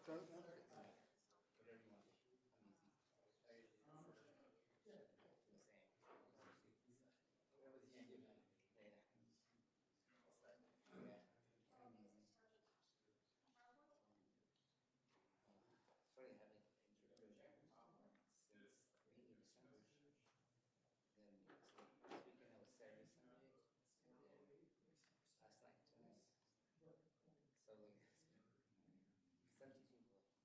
Whatever you want. I'm easy. The same. Whatever the end of later. Yeah, I'm easy. It's funny having introduction since the beginning of December. Then this weekend I was Saturday, Sunday, and then last night, tonight. So like 17 people.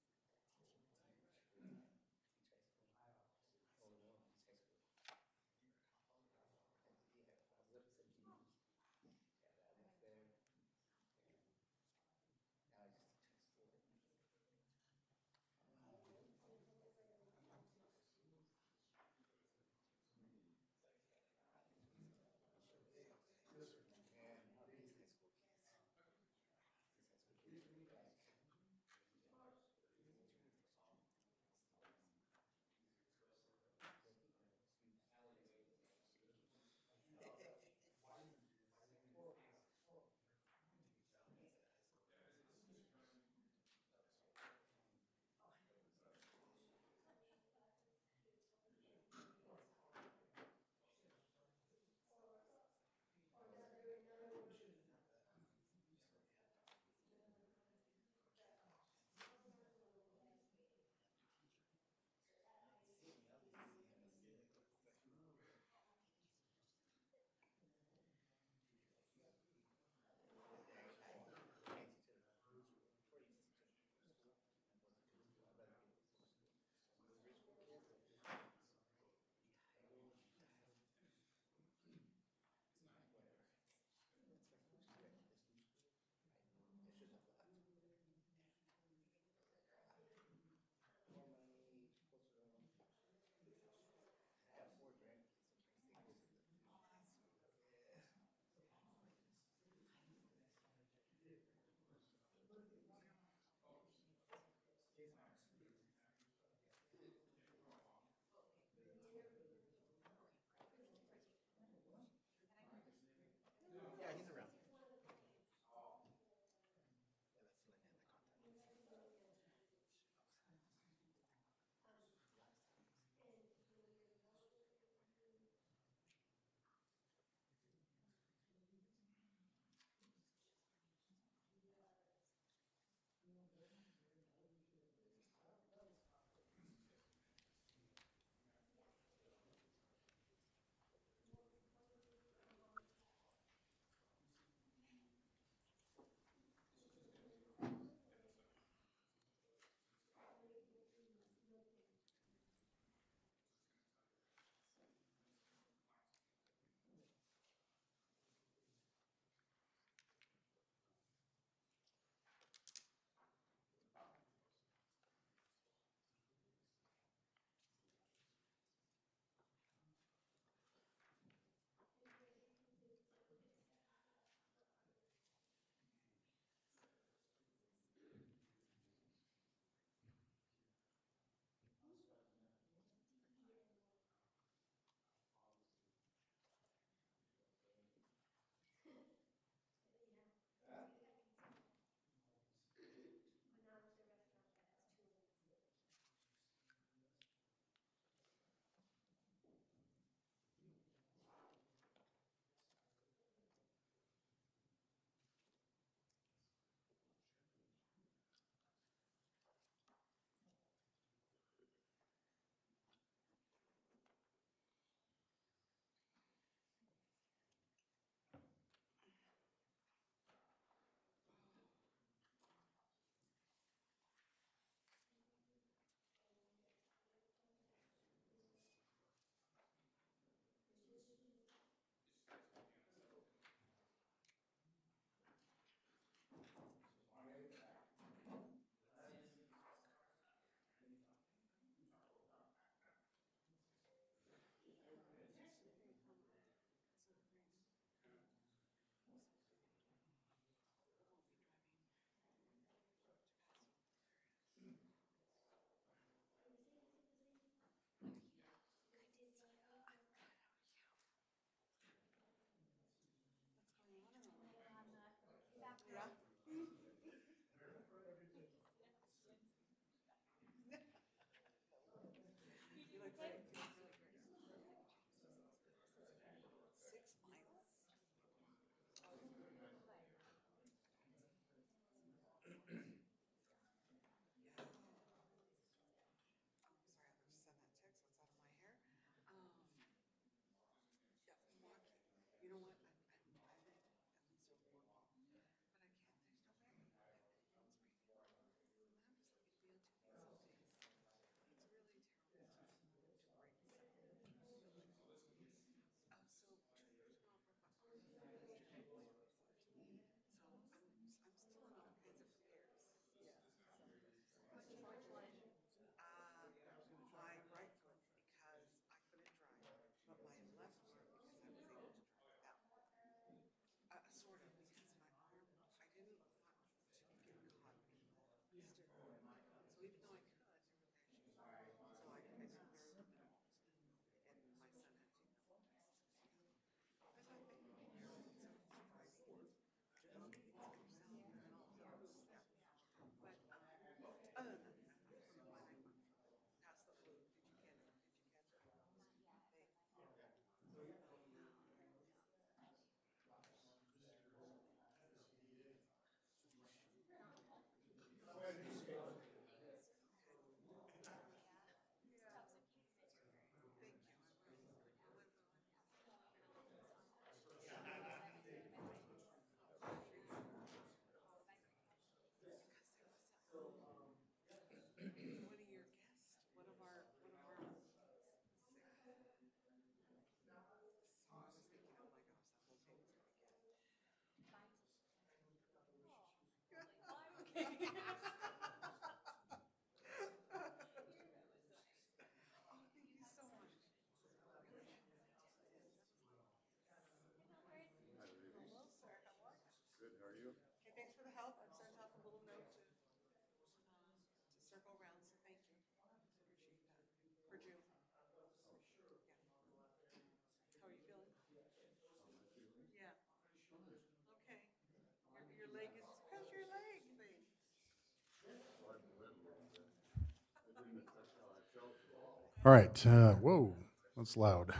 All right. Whoa, that's loud.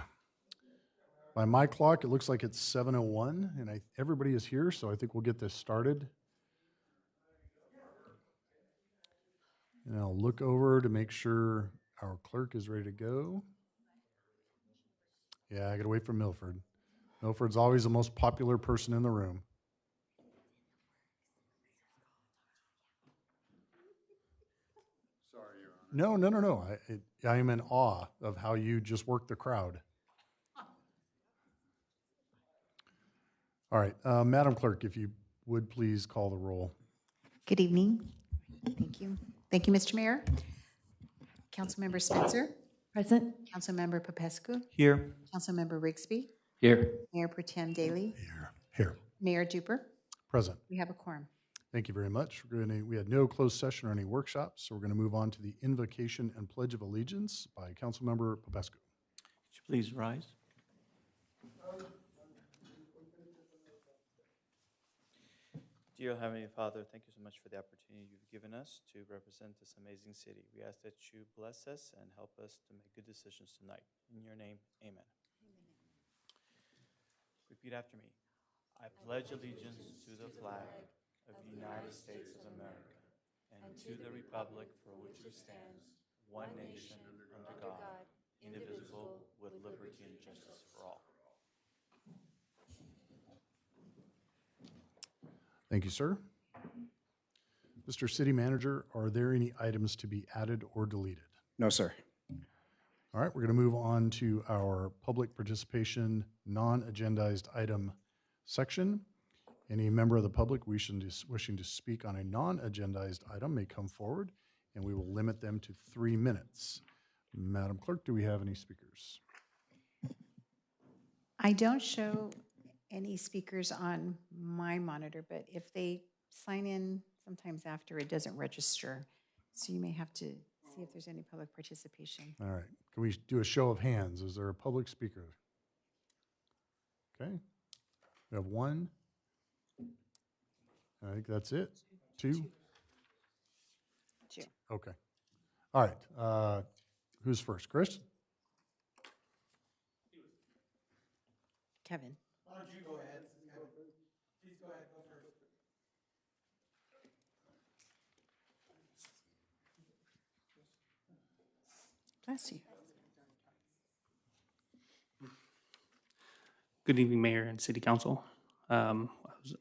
By my clock, it looks like it's 7:01, and everybody is here, so I think we'll get this started. And I'll look over to make sure our clerk is ready to go. Yeah, I got to wait for Milford. Milford's always the most popular person in the room. Sorry, Your Honor. No. I am in awe of how you just work the crowd. All right, Madam Clerk, if you would please call the roll. Good evening. Thank you. Thank you, Mr. Mayor. Councilmember Spencer. Present. Councilmember Popescu. Here. Councilmember Rigsby. Here. Mayor Pro Tem Daly. Here. Mayor Duper. Present. We have a quorum. Thank you very much. We had no closed session or any workshops, so we're going to move on to the invocation and pledge of allegiance by Councilmember Popescu. Would you please rise? Dear Heavenly Father, thank you so much for the opportunity you've given us to represent this amazing city. We ask that you bless us and help us to make good decisions tonight. In your name, amen. Repeat after me. I pledge allegiance to the flag of the United States of America and to the republic for which it stands, one nation, under God, indivisible, with liberty and justice for all. Thank you, sir. Mr. City Manager, are there any items to be added or deleted? No, sir. All right, we're going to move on to our public participation non-agendized item section. Any member of the public wishing to speak on a non-agendized item may come forward, and we will limit them to 3 minutes. Madam Clerk, do we have any speakers? I don't show any speakers on my monitor, but if they sign in sometimes after, it doesn't register. So you may have to see if there's any public participation. All right, can we do a show of hands? Is there a public speaker? Okay, we have one. I think that's it. Two? Two. Okay. All right, who's first? Chris? Kevin. Why don't you go ahead? Please go ahead, go first. Bless you. Good evening, Mayor and City Council. I was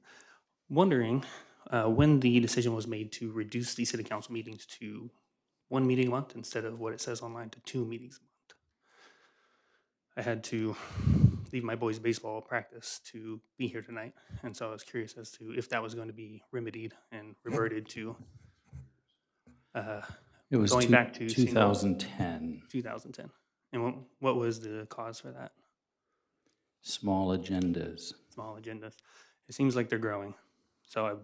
wondering when the decision was made to reduce the City Council meetings to 1 meeting a month instead of what it says online to 2 meetings a month. I had to leave my boys' baseball practice to be here tonight, and so I was curious as to if that was going to be remedied and reverted to It was going back to 2010. 2010. And what was the cause for that? Small agendas. Small agendas. It seems like they're growing. So I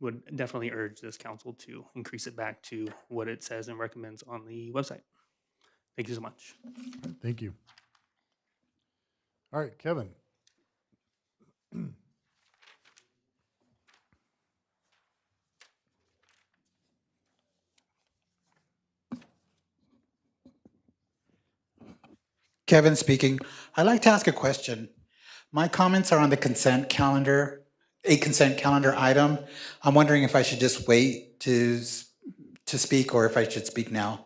would definitely urge this council to increase it back to what it says and recommends on the website. Thank you so much. All right, thank you. All right, Kevin. Kevin speaking. I'd like to ask a question. My comments are on the consent calendar, a consent calendar item. I'm wondering if I should just wait to speak or if I should speak now.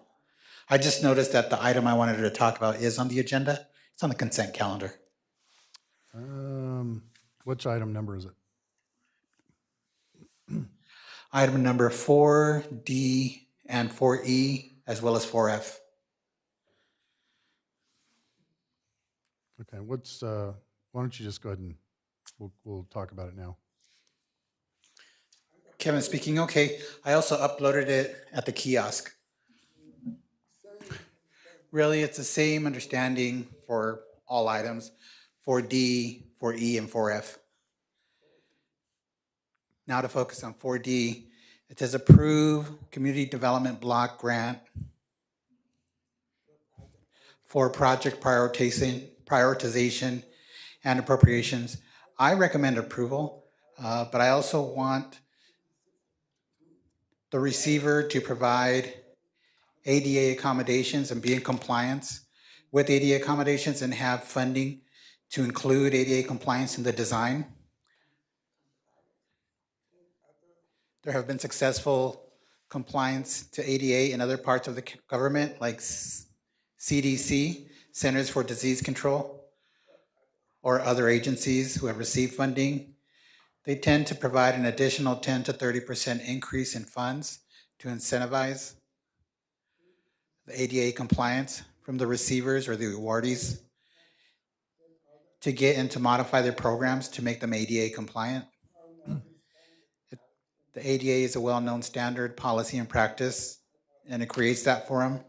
I just noticed that the item I wanted to talk about is on the agenda. It's on the consent calendar. Which item number is it? Item number 4D and 4E, as well as 4F. Okay, why don't you just go ahead and we'll talk about it now. Kevin speaking. Okay, I also uploaded it at the kiosk. Really, it's the same understanding for all items, 4D, 4E, and 4F. Now to focus on 4D, it says approve community development block grant for project prioritization and appropriations. I recommend approval, but I also want the receiver to provide ADA accommodations and be in compliance with ADA accommodations and have funding to include ADA compliance in the design. There have been successful compliance to ADA in other parts of the government, like CDC, Centers for Disease Control, or other agencies who have received funding. They tend to provide an additional 10 to 30% increase in funds to incentivize the ADA compliance from the receivers or the awardees to get and to modify their programs to make them ADA compliant. The ADA is a well-known standard, policy, and practice, and it creates that for them.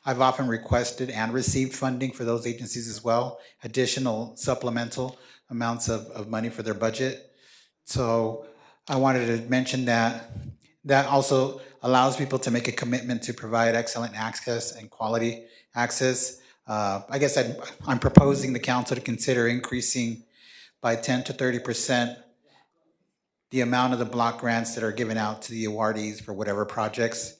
I've often requested and received funding for those agencies as well, additional supplemental amounts of money for their budget. So I wanted to mention that. That also allows people to make a commitment to provide excellent access and quality access. I guess I'm proposing the council to consider increasing by 10 to 30% the amount of the block grants that are given out to the awardees for whatever projects.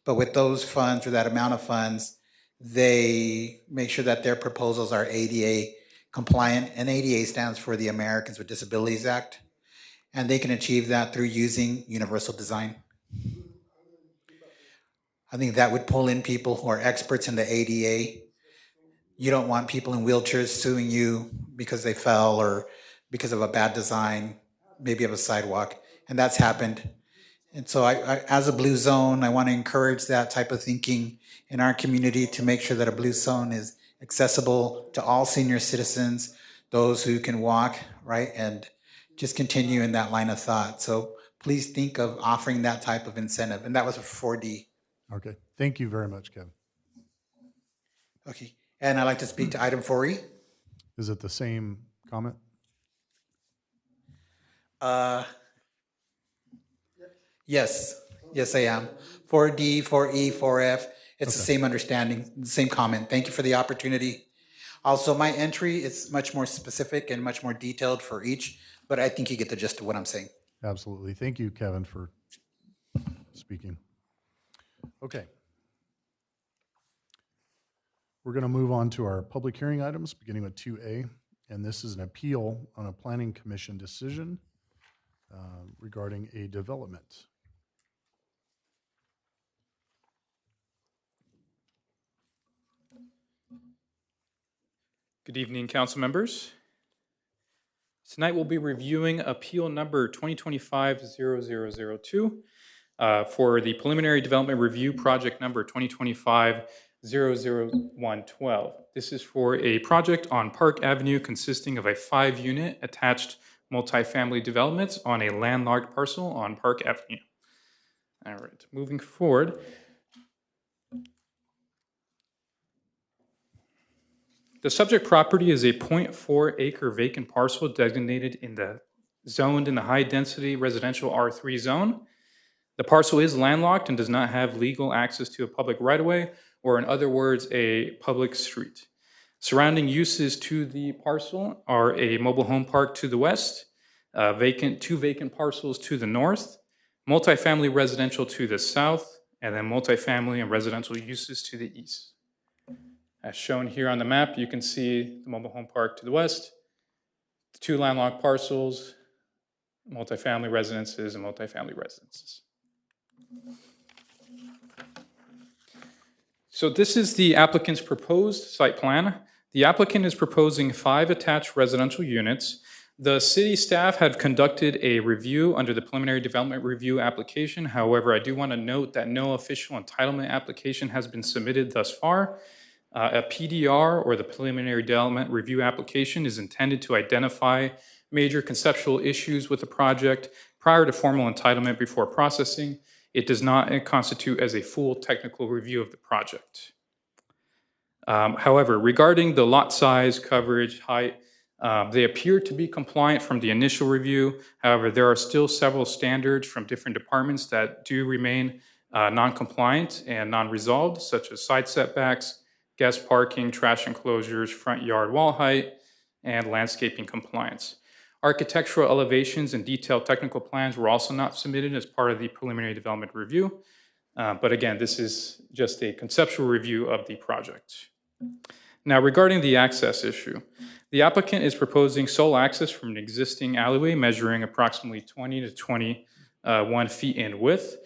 But with those funds or that amount of funds, they make sure that their proposals are ADA compliant, and ADA stands for the Americans with Disabilities Act. And they can achieve that through using universal design. I think that would pull in people who are experts in the ADA. You don't want people in wheelchairs suing you because they fell or because of a bad design, maybe of a sidewalk, and that's happened. And so I as a blue zone, I want to encourage that type of thinking in our community to make sure that a blue zone is accessible to all senior citizens, those who can walk, right, and just continue in that line of thought. So please think of offering that type of incentive, and that was a 4D. Okay, thank you very much, Kevin. Okay, and I'd like to speak to item 4E. Is it the same comment? Yes, I am. 4D, 4E, 4F, it's the same understanding, the same comment. Thank you for the opportunity. Also, my entry is much more specific and much more detailed for each, but I think you get the gist of what I'm saying. Absolutely. Thank you, Kevin, for speaking. Okay. We're going to move on to our public hearing items, beginning with 2A, and this is an appeal on a planning commission decision regarding a development. Good evening, council members. Tonight we'll be reviewing appeal number 2025-0002 for the preliminary development review project number 2025-00112. This is for a project on Park Avenue consisting of a 5-unit attached multifamily development on a landlocked parcel on Park Avenue. All right, moving forward. The subject property is a 0.4 acre vacant parcel designated zoned in the high density residential R3 zone. The parcel is landlocked and does not have legal access to a public right of way, or in other words, a public street. Surrounding uses to the parcel are a mobile home park to the west, two vacant parcels to the north, multifamily residential to the south, and then multifamily and residential uses to the east. As shown here on the map, you can see the mobile home park to the west, the 2 landlocked parcels, multifamily residences, and multifamily residences. So this is the applicant's proposed site plan. The applicant is proposing 5 attached residential units. The city staff had conducted a review under the preliminary development review application. However, I do want to note that no official entitlement application has been submitted thus far. A PDR, or the preliminary development review application, is intended to identify major conceptual issues with the project prior to formal entitlement before processing. It does not constitute as a full technical review of the project. However, regarding the lot size, coverage, height, they appear to be compliant from the initial review. However, there are still several standards from different departments that do remain non-compliant and non-resolved, such as side setbacks, guest parking, trash enclosures, front yard wall height, and landscaping compliance. Architectural elevations and detailed technical plans were also not submitted as part of the preliminary development review. But again, this is just a conceptual review of the project. Now, regarding the access issue, the applicant is proposing sole access from an existing alleyway measuring approximately 20 to 21 feet in width.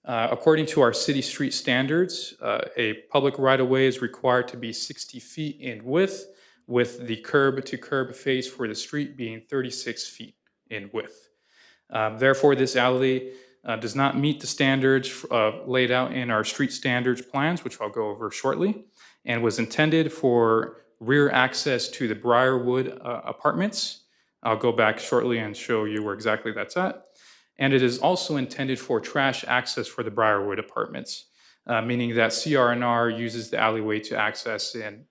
According to our city street standards, a public right-of-way is required to be 60 feet in width, with the curb-to-curb face for the street being 36 feet in width. Therefore, this alley does not meet the standards laid out in our street standards plans, which I'll go over shortly, and was intended for rear access to the Briarwood apartments. I'll go back shortly and show you where exactly that's at. And it is also intended for trash access for the Briarwood apartments, meaning that CR&R uses the alleyway to access and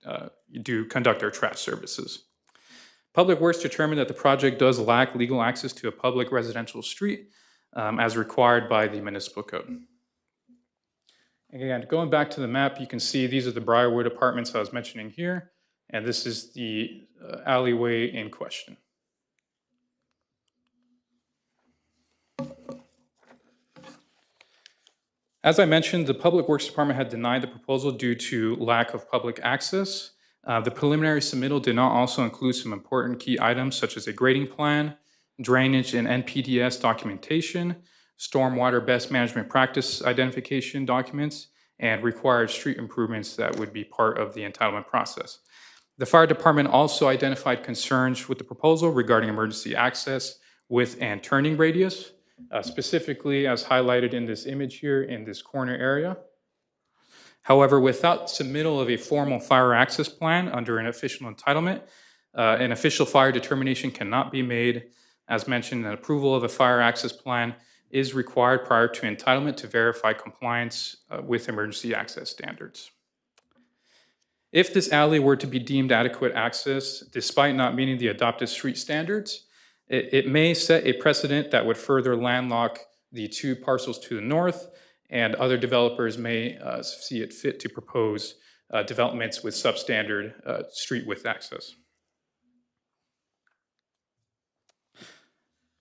conduct their trash services. Public Works determined that the project does lack legal access to a public residential street as required by the municipal code. Again, going back to the map, you can see these are the Briarwood apartments I was mentioning here, and this is the alleyway in question. As I mentioned, the Public Works Department had denied the proposal due to lack of public access. The preliminary submittal did not also include some important key items such as a grading plan, drainage and NPDS documentation, stormwater best management practice identification documents, and required street improvements that would be part of the entitlement process. The fire department also identified concerns with the proposal regarding emergency access with and turning radius, specifically as highlighted in this image here in this corner area. However, without submittal of a formal fire access plan under an official entitlement, an official fire determination cannot be made. As mentioned, an approval of a fire access plan is required prior to entitlement to verify compliance with emergency access standards. If this alley were to be deemed adequate access, despite not meeting the adopted street standards, it may set a precedent that would further landlock the two parcels to the north, and other developers may see it fit to propose developments with substandard street width access.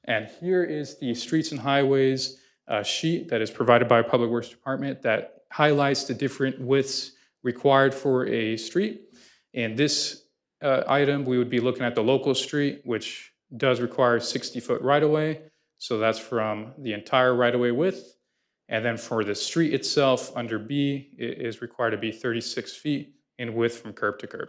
And here is the streets and highways sheet that is provided by Public Works Department that highlights the different widths required for a street. In this item, we would be looking at the local street, which does require 60-foot right-of-way. So that's from the entire right-of-way width. And then for the street itself, under B, it is required to be 36 feet in width from curb to curb.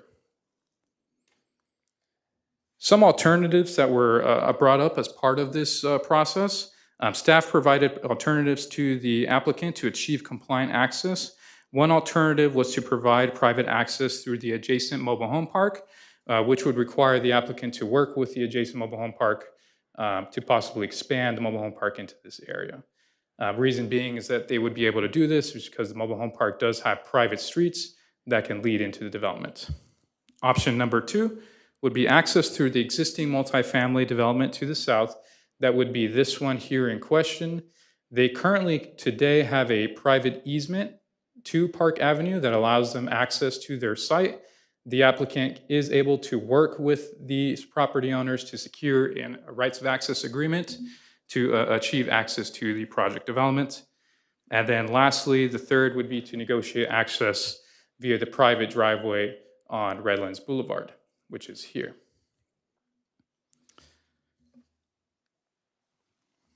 Some alternatives that were brought up as part of this process. Staff provided alternatives to the applicant to achieve compliant access. One alternative was to provide private access through the adjacent mobile home park, which would require the applicant to work with the adjacent mobile home park to possibly expand the mobile home park into this area. Reason being is that they would be able to do this because the mobile home park does have private streets that can lead into the development. Option number 2 would be access through the existing multifamily development to the south. That would be this one here in question. They currently today have a private easement to Park Avenue that allows them access to their site. The applicant is able to work with these property owners to secure a rights of access agreement to achieve access to the project development. And then lastly, the third would be to negotiate access via the private driveway on Redlands Boulevard, which is here.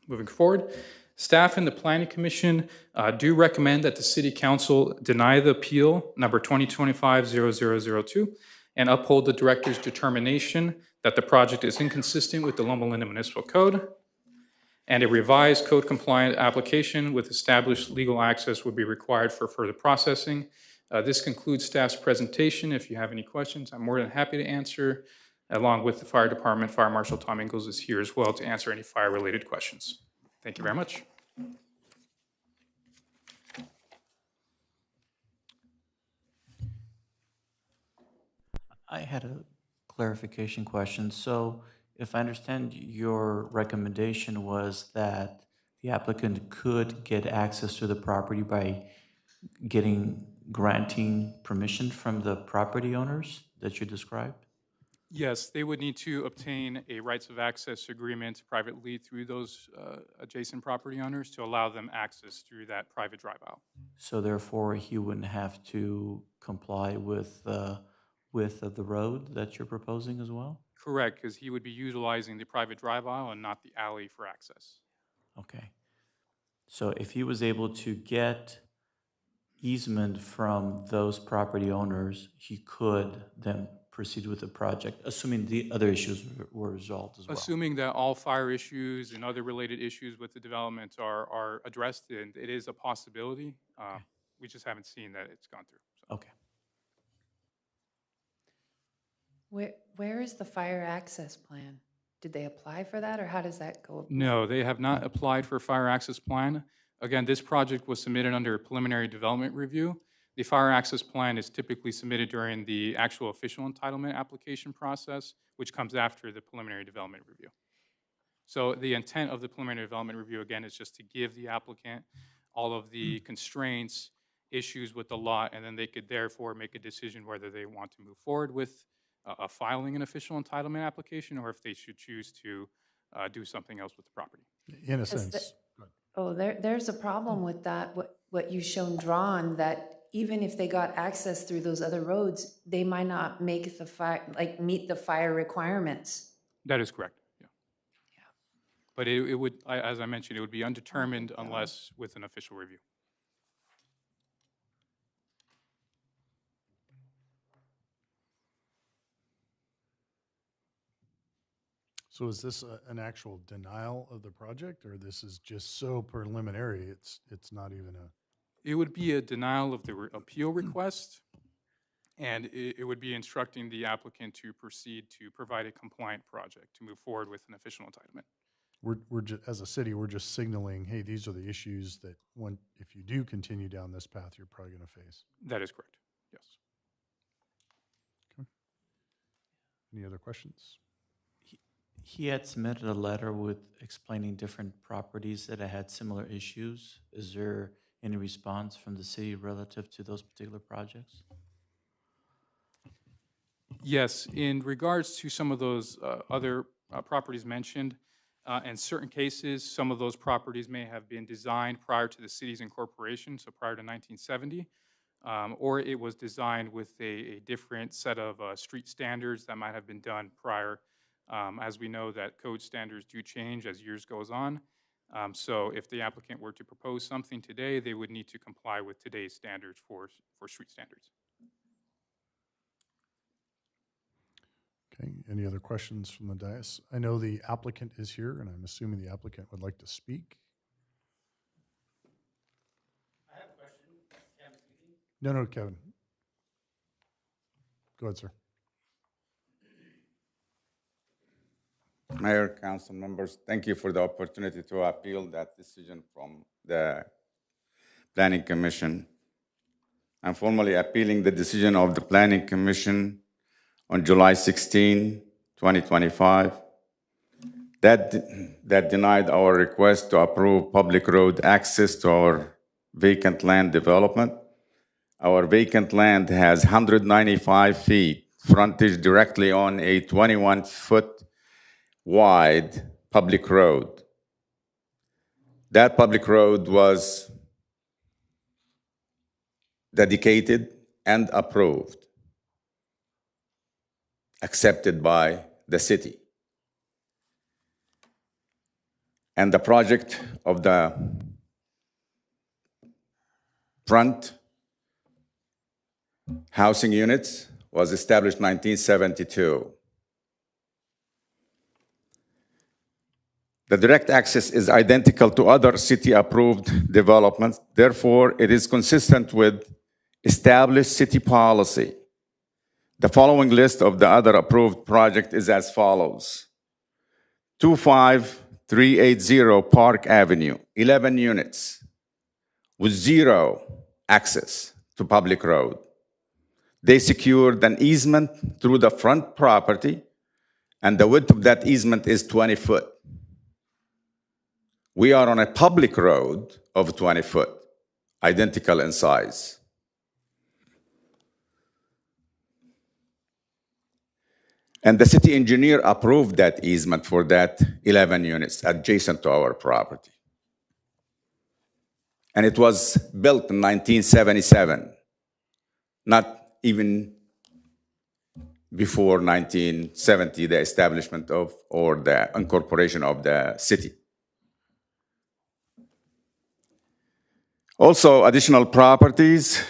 Moving forward, staff and the Planning Commission do recommend that the City Council deny the appeal number 2025-0002 and uphold the Director's determination that the project is inconsistent with the Loma Linda Municipal Code, and a revised code-compliant application with established legal access would be required for further processing. This concludes staff's presentation. If you have any questions, I'm more than happy to answer. Along with the Fire Department, Fire Marshal Tom Ingalls is here as well to answer any fire-related questions. Thank you very much. I had a clarification question. So if I understand, your recommendation was that the applicant could get access to the property by granting permission from the property owners that you described? Yes, they would need to obtain a rights of access agreement privately through those adjacent property owners to allow them access through that private drive aisle. So therefore, he wouldn't have to comply with the width of the road that you're proposing as well? Correct, because he would be utilizing the private drive aisle and not the alley for access. Okay. So if he was able to get easement from those property owners, he could then proceed with the project, assuming the other issues were resolved as well. Assuming that all fire issues and other related issues with the development are addressed, and it is a possibility. We just haven't seen that it's gone through. So. Okay. Where is the fire access plan? Did they apply for that, or how does that go? No, they have not applied for a fire access plan. Again, this project was submitted under a preliminary development review. The fire access plan is typically submitted during the actual official entitlement application process, which comes after the preliminary development review. So the intent of the preliminary development review, again, is just to give the applicant all of the constraints, issues with the lot, and then they could therefore make a decision whether they want to move forward with filing an official entitlement application, or if they should choose to do something else with the property. In a Does sense. Oh, there's a problem with that, what you've shown drawn, that even if they got access through those other roads, they might not make the meet the fire requirements. That is correct, yeah. But it would, as I mentioned, it would be undetermined unless with an official review. So is this an actual denial of the project, or this is just so preliminary, it's not even a? It would be a denial of the appeal request, and it would be instructing the applicant to proceed to provide a compliant project to move forward with an official entitlement. We're just, as a city, we're just signaling, hey, these are the issues that if you do continue down this path, you're probably going to face. That is correct, yes. Okay. Any other questions? He had submitted a letter with explaining different properties that had similar issues. Is there any response from the city relative to those particular projects? Yes, in regards to some of those other properties mentioned, in certain cases, some of those properties may have been designed prior to the city's incorporation, so prior to 1970, or it was designed with a different set of street standards that might have been done prior. As we know that code standards do change as years goes on. So if the applicant were to propose something today, they would need to comply with today's standards for street standards. Okay, any other questions from the dais? I know the applicant is here, and I'm assuming the applicant would like to speak. I have a question. Kevin speaking. No, Kevin. Go ahead, sir. Mayor, council members, thank you for the opportunity to appeal that decision from the Planning Commission. I'm formally appealing the decision of the Planning Commission on July 16, 2025, that denied our request to approve public road access to our vacant land development. Our vacant land has 195 feet frontage directly on a 21-foot wide public road. That public road was dedicated and approved, accepted by the city. And the project of the front housing units was established in 1972. The direct access is identical to other city-approved developments. Therefore, it is consistent with established city policy. The following list of the other approved project is as follows. 25380 Park Avenue, 11 units with zero access to public road. They secured an easement through the front property, and the width of that easement is 20 foot. We are on a public road of 20 foot, identical in size. And the city engineer approved that easement for that 11 units adjacent to our property. And it was built in 1977, not even before 1970, the establishment of, or the incorporation of the city. Also, additional properties,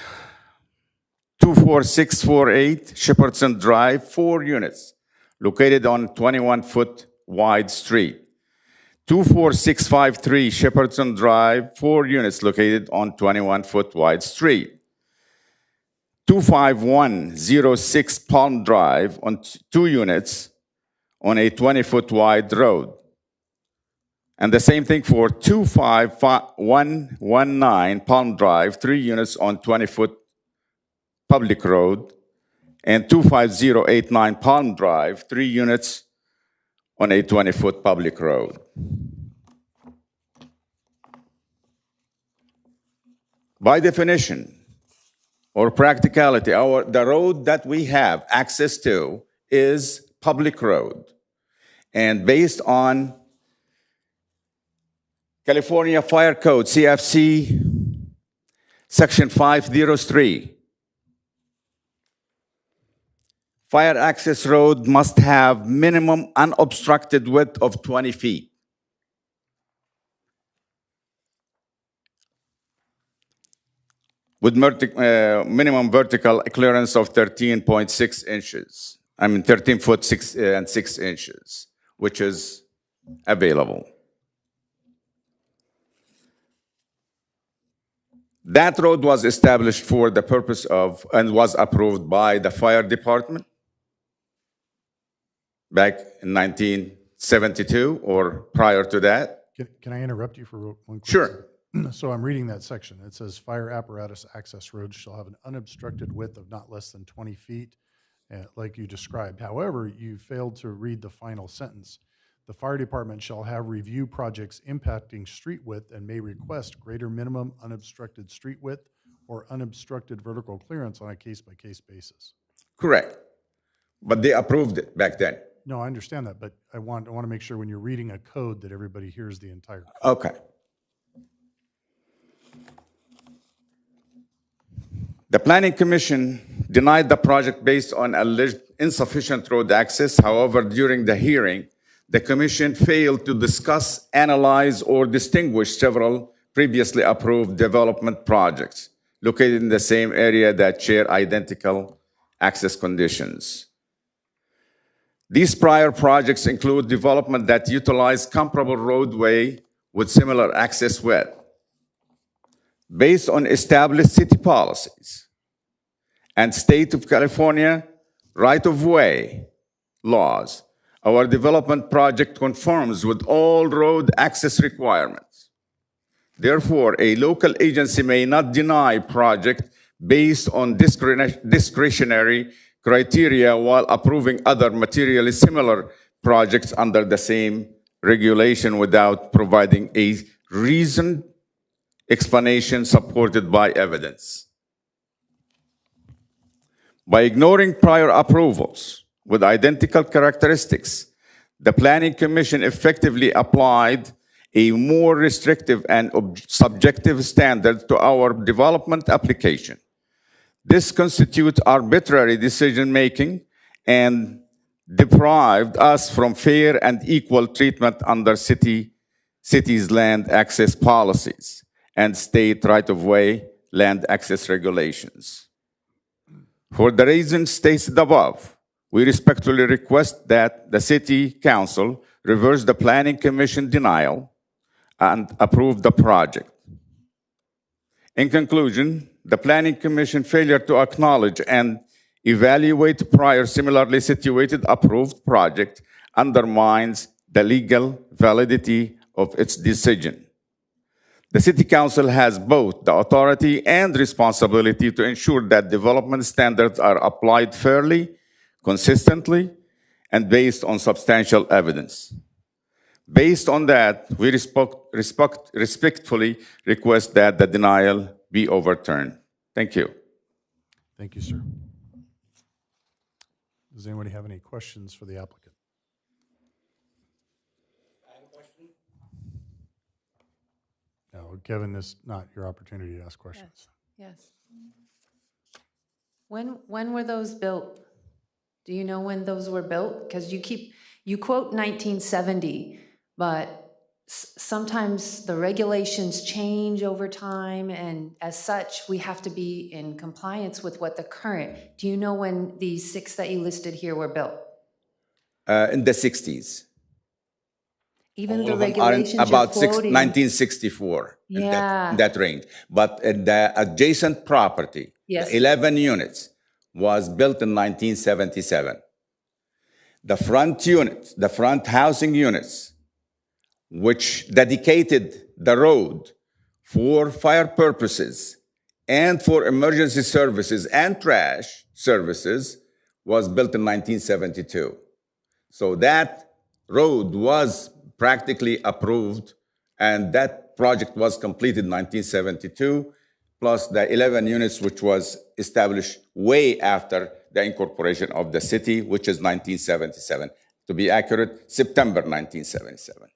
24648 Shepherdson Drive, 4 units, located on 21-foot wide street. 24653 Shepherdson Drive, 4 units located on 21-foot wide street. 25106 Palm Drive, on 2 units on a 20-foot wide road. And the same thing for 25119 Palm Drive, 3 units on 20-foot public road. And 25089 Palm Drive, 3 units on a 20-foot public road. By definition, or practicality, the road that we have access to is public road. And based on California Fire Code, CFC, Section 503, fire access road must have minimum unobstructed width of 20 feet. With minimum vertical clearance of 13.6 inches. 13 foot 6 and 6 inches, which is available. That road was established for the purpose of, and was approved by the fire department back in 1972 or prior to that. Can I interrupt you for one quick Sure. second? So I'm reading that section. It says fire apparatus access roads shall have an unobstructed width of not less than 20 feet, like you described. However, you failed to read the final sentence. The fire department shall have review projects impacting street width and may request greater minimum unobstructed street width or unobstructed vertical clearance on a case-by-case basis. Correct. But they approved it back then. No, I understand that, but I want to make sure when you're reading a code that everybody hears the entire code. Okay. The Planning Commission denied the project based on alleged insufficient road access. However, during the hearing, the Commission failed to discuss, analyze, or distinguish several previously approved development projects located in the same area that share identical access conditions. These prior projects include development that utilize comparable roadway with similar access width. Based on established city policies and state of California right-of-way laws, our development project conforms with all road access requirements. Therefore, a local agency may not deny project based on discretionary criteria while approving other materially similar projects under the same regulation without providing a reasoned explanation supported by evidence. By ignoring prior approvals with identical characteristics, the Planning Commission effectively applied a more restrictive and subjective standard to our development application. This constitutes arbitrary decision-making and deprived us from fair and equal treatment under city's land access policies and state right-of-way land access regulations. For the reasons stated above, we respectfully request that the City Council reverse the Planning Commission denial and approve the project. In conclusion, the Planning Commission failure to acknowledge and evaluate prior similarly situated approved project undermines the legal validity of its decision. The City Council has both the authority and responsibility to ensure that development standards are applied fairly, consistently, and based on substantial evidence. Based on that, we respectfully request that the denial be overturned. Thank you. Thank you, sir. Does anybody have any questions for the applicant? No, Kevin, this is not your opportunity to ask questions. Yes. When were those built? Do you know when those were built? Because you quote 1970, but sometimes the regulations change over time, and as such, we have to be in compliance with what the current. Do you know when these 6 that you listed here were built? In the 60s. Even All the of them are in regulations about you're quoting. 1964, in Yeah. that range. But the adjacent property, Yes. the 11 units, was built in 1977. The front units, the front housing units, which dedicated the road for fire purposes and for emergency services and trash services, was built in 1972. So that road was practically approved, and that project was completed in 1972, plus the 11 units, which was established way after the incorporation of the city, which is 1977. To be accurate, September 1977.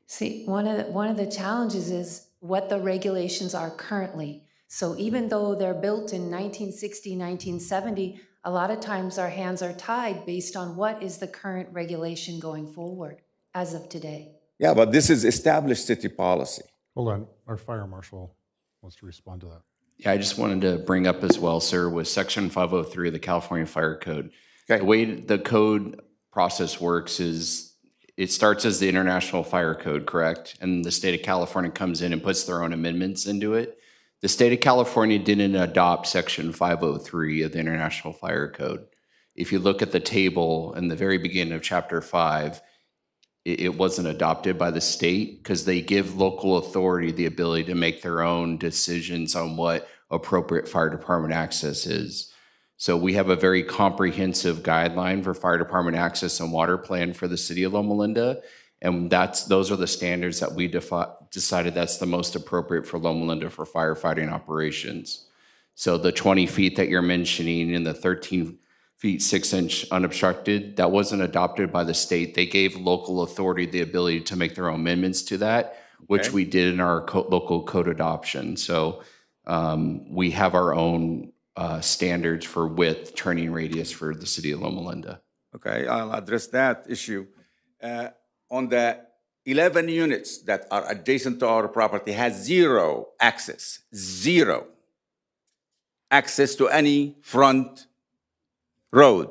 See, one of the challenges is what the regulations are currently. So even though they're built in 1960, 1970, a lot of times our hands are tied based on what is the current regulation going forward as of today. Yeah, but this is established city policy. Hold on, our fire marshal wants to respond to that. Yeah, I just wanted to bring up as well, sir, with Section 503 of the California Fire Code. Okay. The way the code process works is it starts as the International Fire Code, correct? And the state of California comes in and puts their own amendments into it. The state of California didn't adopt Section 503 of the International Fire Code. If you look at the table in the very beginning of Chapter 5, it wasn't adopted by the state because they give local authority the ability to make their own decisions on what appropriate fire department access is. So we have a very comprehensive guideline for fire department access and water plan for the city of Loma Linda. And those are the standards that we decided that's the most appropriate for Loma Linda for firefighting operations. So the 20 feet that you're mentioning and the 13 feet 6 inch unobstructed, that wasn't adopted by the state. They gave local authority the ability to make their own amendments to that, which we did in our local code adoption. So we have our own standards for width, turning radius for the city of Loma Linda. Okay, I'll address that issue. On the 11 units that are adjacent to our property has zero access to any front road.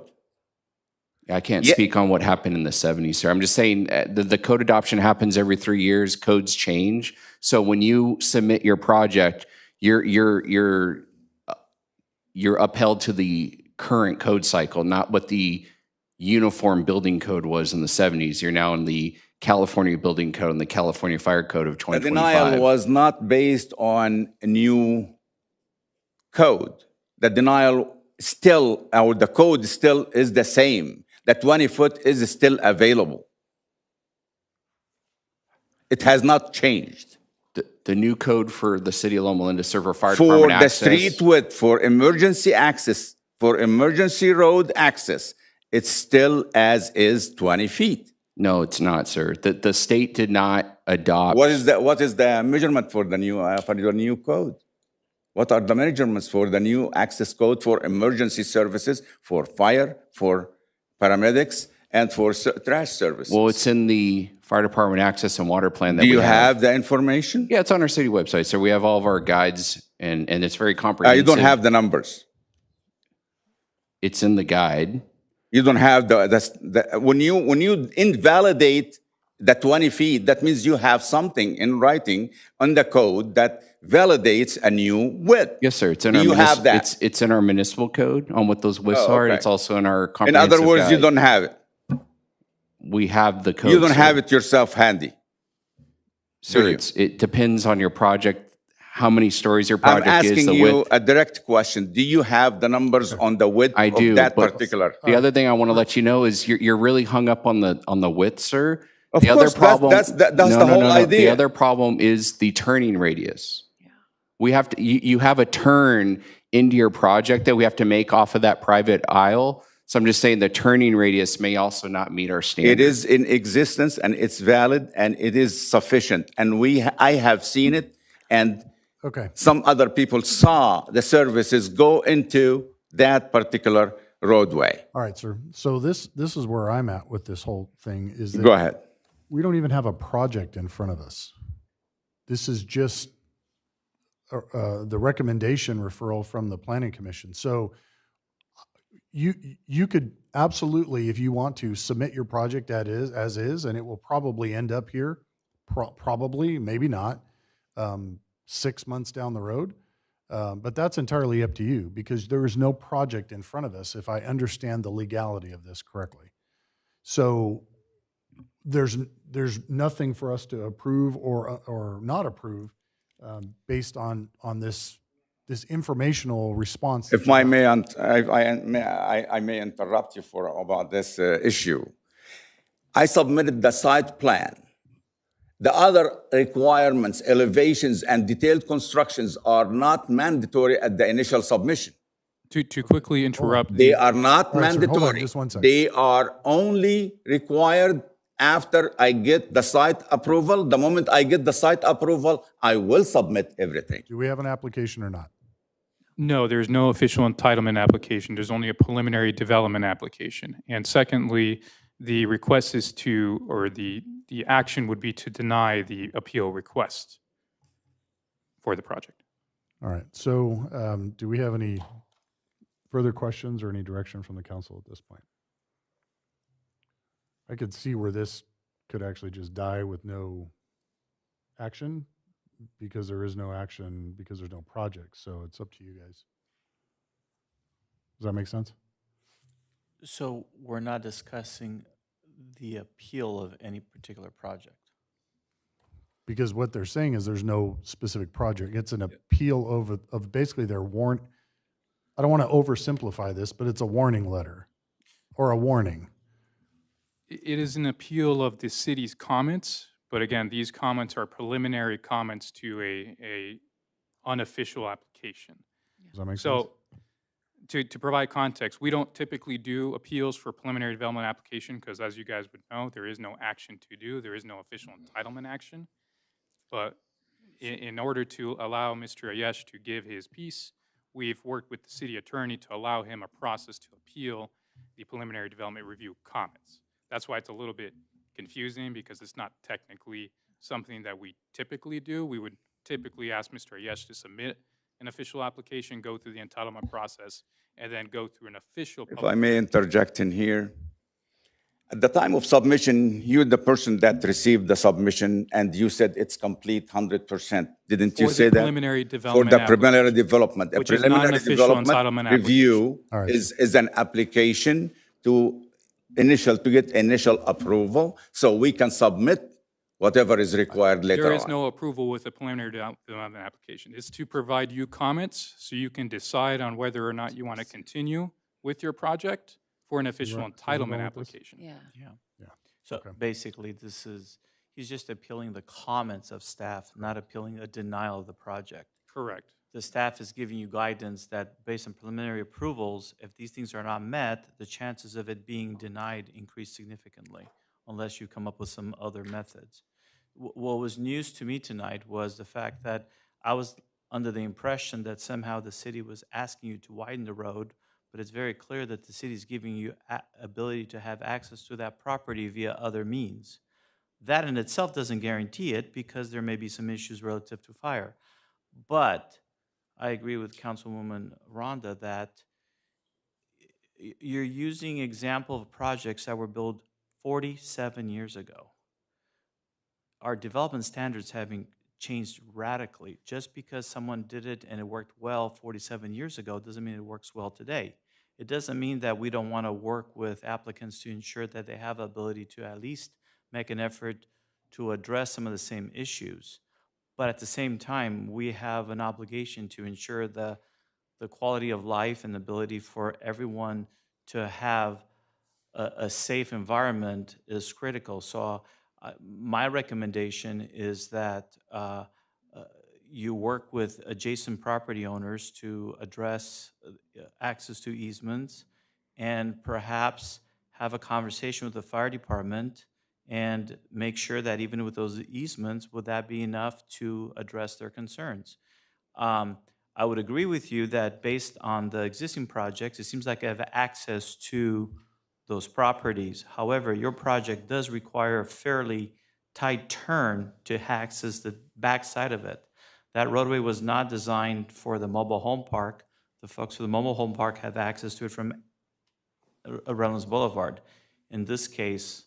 I can't speak on what happened in the 70s, sir. I'm just saying the code adoption happens every 3 years. Codes change. So when you submit your project, you're upheld to the current code cycle, not what the uniform building code was in the 70s. You're now in the California Building Code and the California Fire Code of 2025. The denial was not based on a new code. The denial still, or the code still is the same. The 20-foot is still available. It has not changed. The new code for the city of Loma Linda server fire department For the access. street width, for emergency access, for emergency road access, it's still as is 20 feet. No, it's not, sir. The state did not adopt. What is the measurement for the new code? What are the measurements for the new access code for emergency services, for fire, for paramedics, and for trash services? Well, it's in the fire department access and water plan that Do you we have the information? Yeah, it's on our city website, so we have all of our guides, and it's very comprehensive. You don't have the numbers. It's in the guide. You don't have when you invalidate the 20 feet, that means you have something in writing on the code that validates a new width. Yes, sir. It's in Do our you have that? It's in our municipal code on what those widths are, and okay. it's also in our In comprehensive other words, guide. you don't have it. We have the code. You don't sir. have it yourself handy. Sir, it depends on your project, how many stories your project I'm is, asking the you width. a direct question. Do you have the numbers on the width I do, of that but particular? The other thing I want to let you know is you're really hung up on the width, sir. Of The course, other problem, that's the whole The idea. other problem is the turning radius. We have to, you have a turn into your project that we have to make off of that private aisle. So I'm just saying the turning radius may also not meet our standard. It is in existence and it's valid and it is sufficient. And I have seen it, and Okay, some other people saw the services go into that particular roadway. all right, sir. So this is where I'm at with this whole thing is that Go ahead. we don't even have a project in front of us. This is just the recommendation referral from the planning commission. So you could absolutely, if you want to, submit your project as is, and it will probably end up here, probably, maybe not, 6 months down the road. But that's entirely up to you because there is no project in front of us, if I understand the legality of this correctly. So there's nothing for us to approve or not approve based on this informational response. If I may, I may interrupt you about this issue. I submitted the site plan. The other requirements, elevations, and detailed constructions are not mandatory at the initial submission. To quickly interrupt, They are not All right, sir, hold on mandatory. just one second. They are only required after I get the site approval. The moment I get the site approval, I will submit everything. Do we have an application or not? no, there's no official entitlement application. There's only a preliminary development application. And secondly, the request is to, or the action would be to deny the appeal request for the project. All right, so do we have any further questions or any direction from the council at this point? I could see where this could actually just die with no action because there is no action because there's no project. So it's up to you guys. Does that make sense? So we're not discussing the appeal of any particular project. Because what they're saying is there's no specific project. It's an appeal of basically their warrant. I don't want to oversimplify this, but it's a warning letter or a warning. It is an appeal of the city's comments, but again, these comments are preliminary comments to a unofficial application. Does that make sense? So to provide context, we don't typically do appeals for preliminary development application because as you guys would know, there is no action to do. There is no official entitlement action. But in order to allow Mr. Ayesh to give his piece, we've worked with the city attorney to allow him a process to appeal the preliminary development review comments. That's why it's a little bit confusing because it's not technically something that we typically do. We would typically ask Mr. Ayesh to submit an official application, go through the entitlement process, and then go through an official. If I may interject in here. At the time of submission, you're the person that received the submission and you said it's complete 100%. Didn't you say that? Preliminary For development the preliminary development. A which is not an preliminary official development entitlement review All right. is an application to get initial approval so we can submit whatever is required later on. There is no approval with a preliminary development application. It's to provide you comments so you can decide on whether or not you want to continue with your project for an official right. So we're entitlement going with this? application. Yeah. Yeah. So Okay. basically, he's just appealing the comments of staff, not appealing a denial of the project. Correct. The staff is giving you guidance that based on preliminary approvals, if these things are not met, the chances of it being denied increase significantly unless you come up with some other methods. What was news to me tonight was the fact that I was under the impression that somehow the city was asking you to widen the road, but it's very clear that the city is giving you ability to have access to that property via other means. That in itself doesn't guarantee it because there may be some issues relative to fire. But I agree with Councilwoman Rhonda that you're using example of projects that were built 47 years ago. Our development standards having changed radically. Just because someone did it and it worked well 47 years ago doesn't mean it works well today. It doesn't mean that we don't want to work with applicants to ensure that they have ability to at least make an effort to address some of the same issues. But at the same time, we have an obligation to ensure the quality of life and the ability for everyone to have a safe environment is critical. So my recommendation is that you work with adjacent property owners to address access to easements and perhaps have a conversation with the fire department and make sure that even with those easements, would that be enough to address their concerns? I would agree with you that based on the existing projects, it seems like I have access to those properties. However, your project does require a fairly tight turn to access the backside of it. That roadway was not designed for the mobile home park. The folks for the mobile home park have access to it from Reynolds Boulevard. In this case,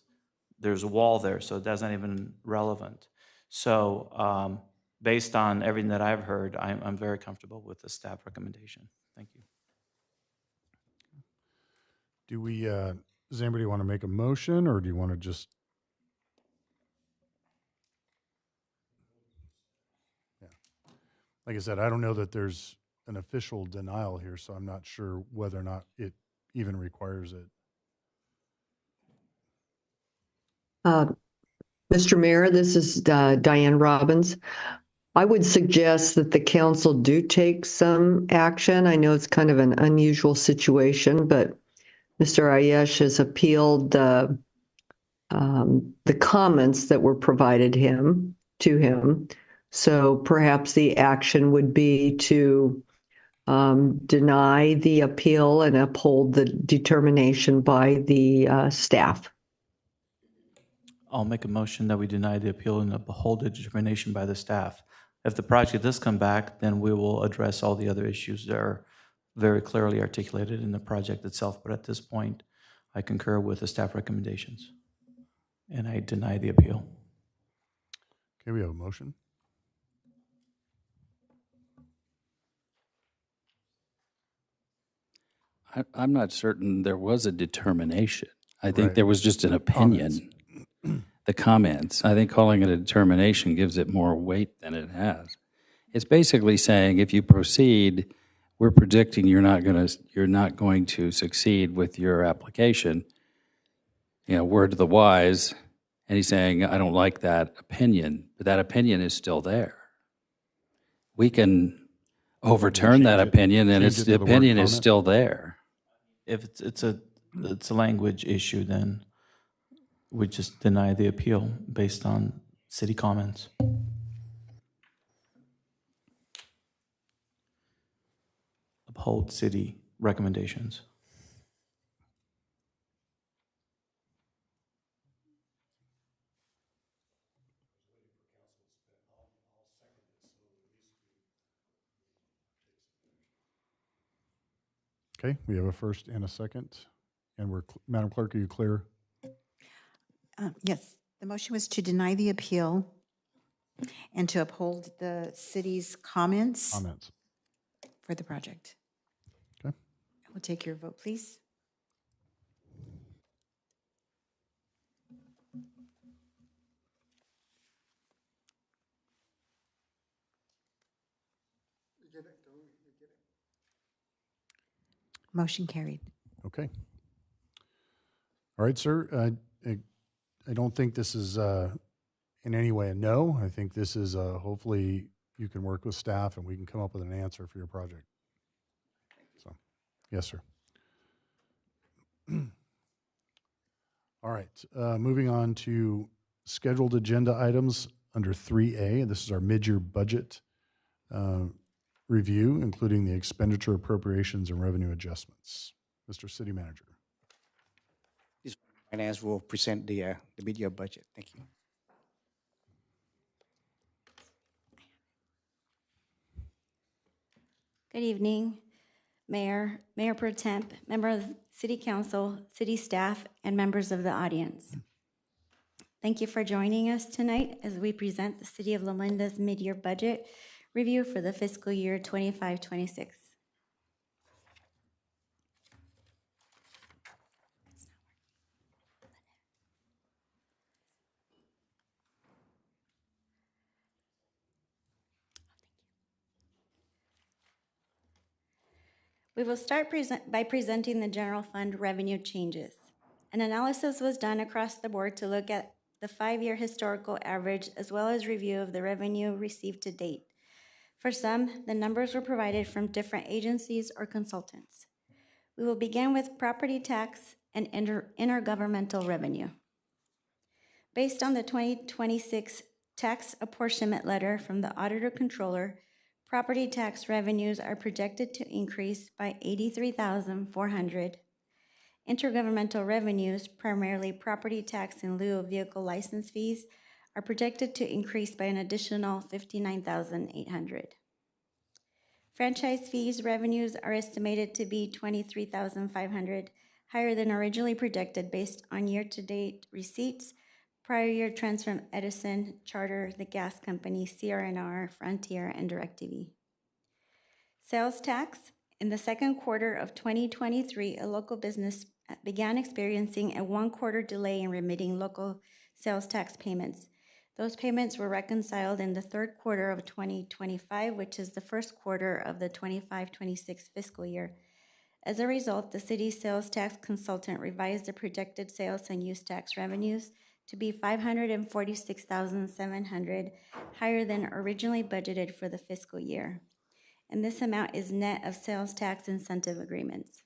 there's a wall there, so that's not even relevant. So based on everything that I've heard, I'm very comfortable with the staff recommendation. Thank you. Do we, does anybody want to make a motion, or do you want to just? Yeah. Like I said, I don't know that there's an official denial here, so I'm not sure whether or not it even requires it. Mr. Mayor, this is Diane Robbins. I would suggest that the council do take some action. I know it's kind of an unusual situation, but Mr. Ayesh has appealed the comments that were provided to him. So perhaps the action would be to deny the appeal and uphold the determination by the staff. I'll make a motion that we deny the appeal and uphold the determination by the staff. If the project does come back, then we will address all the other issues that are very clearly articulated in the project itself. But at this point, I concur with the staff recommendations, and I deny the appeal. Okay, we have a motion. I'm not certain there was a determination. I think Right. there was just an opinion. The comments. I think calling it a determination gives it more weight than it has. It's basically saying if you proceed, we're predicting you're not going to succeed with your application. You know, word to the wise. And he's saying, I don't like that opinion, but that opinion is still there. We can overturn that opinion, and the opinion is still there. If it's a language issue, then we just deny the appeal based on city comments. Uphold city recommendations. Okay, we have a first and a second. And Madam Clerk, are you clear? Yes, the motion was to deny the appeal and to uphold the city's comments for the project. Okay. I will take your vote, please. Motion carried. Okay. All right, sir. I don't think this is in any way a no. I think this is hopefully you can work with staff and we can come up with an answer for your project. So, yes, sir. All right. Moving on to scheduled agenda items under 3A. This is our mid-year budget review, including the expenditure appropriations and revenue adjustments. Mr. City Manager. Finance will present the mid-year budget. Thank you. Good evening, Mayor, Mayor Pro Temp, member of City Council, city staff, and members of the audience. Thank you for joining us tonight as we present the City of Lomanda's mid-year budget review for the fiscal year 25-26. We will start by presenting the general fund revenue changes. An analysis was done across the board to look at the 5-year historical average as well as review of the revenue received to date. For some, the numbers were provided from different agencies or consultants. We will begin with property tax and intergovernmental revenue. Based on the 2026 tax apportionment letter from the Auditor Controller, property tax revenues are projected to increase by $83,400. Intergovernmental revenues, primarily property tax in lieu of vehicle license fees, are projected to increase by an additional $59,800. Franchise fees revenues are estimated to be $23,500, higher than originally projected based on year-to-date receipts, prior year trends from Edison, Charter, the gas company, CRNR, Frontier, and DirecTV. Sales tax. In the second quarter of 2023, a local business began experiencing a one-quarter delay in remitting local sales tax payments. Those payments were reconciled in the third quarter of 2025, which is the first quarter of the 25-26 fiscal year. As a result, the city's sales tax consultant revised the projected sales and use tax revenues to be $546,700, higher than originally budgeted for the fiscal year. And this amount is net of sales tax incentive agreements.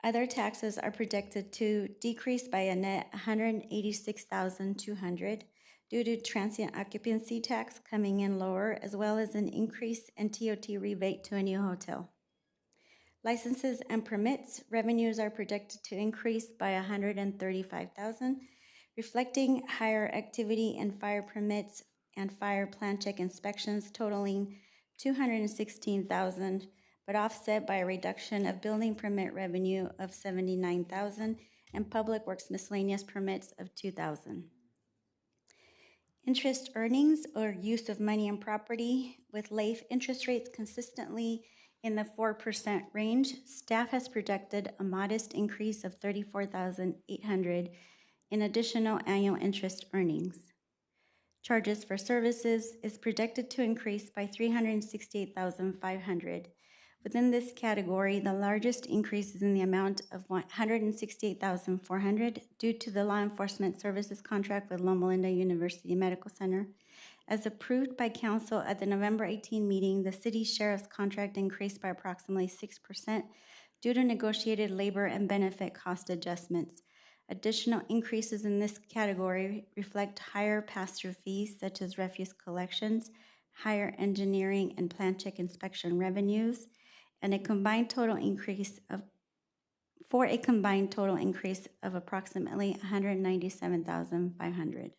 Other taxes are projected to decrease by a net $186,200 due to transient occupancy tax coming in lower, as well as an increase in TOT rebate to a new hotel. Licenses and permits revenues are projected to increase by $135,000, reflecting higher activity in fire permits and fire plan check inspections totaling $216,000, but offset by a reduction of building permit revenue of $79,000 and public works miscellaneous permits of $2,000. Interest earnings or use of money and property with LAIF interest rates consistently in the 4% range. Staff has projected a modest increase of $34,800 in additional annual interest earnings. Charges for services is projected to increase by $368,500. Within this category, the largest increase is in the amount of $168,400 due to the law enforcement services contract with Loma University Medical Center. As approved by council at the November 18 meeting, the city sheriff's contract increased by approximately 6% due to negotiated labor and benefit cost adjustments. Additional increases in this category reflect higher pass-through fees such as refuse collections, higher engineering and plan check inspection revenues, and a combined total increase of approximately $197,500.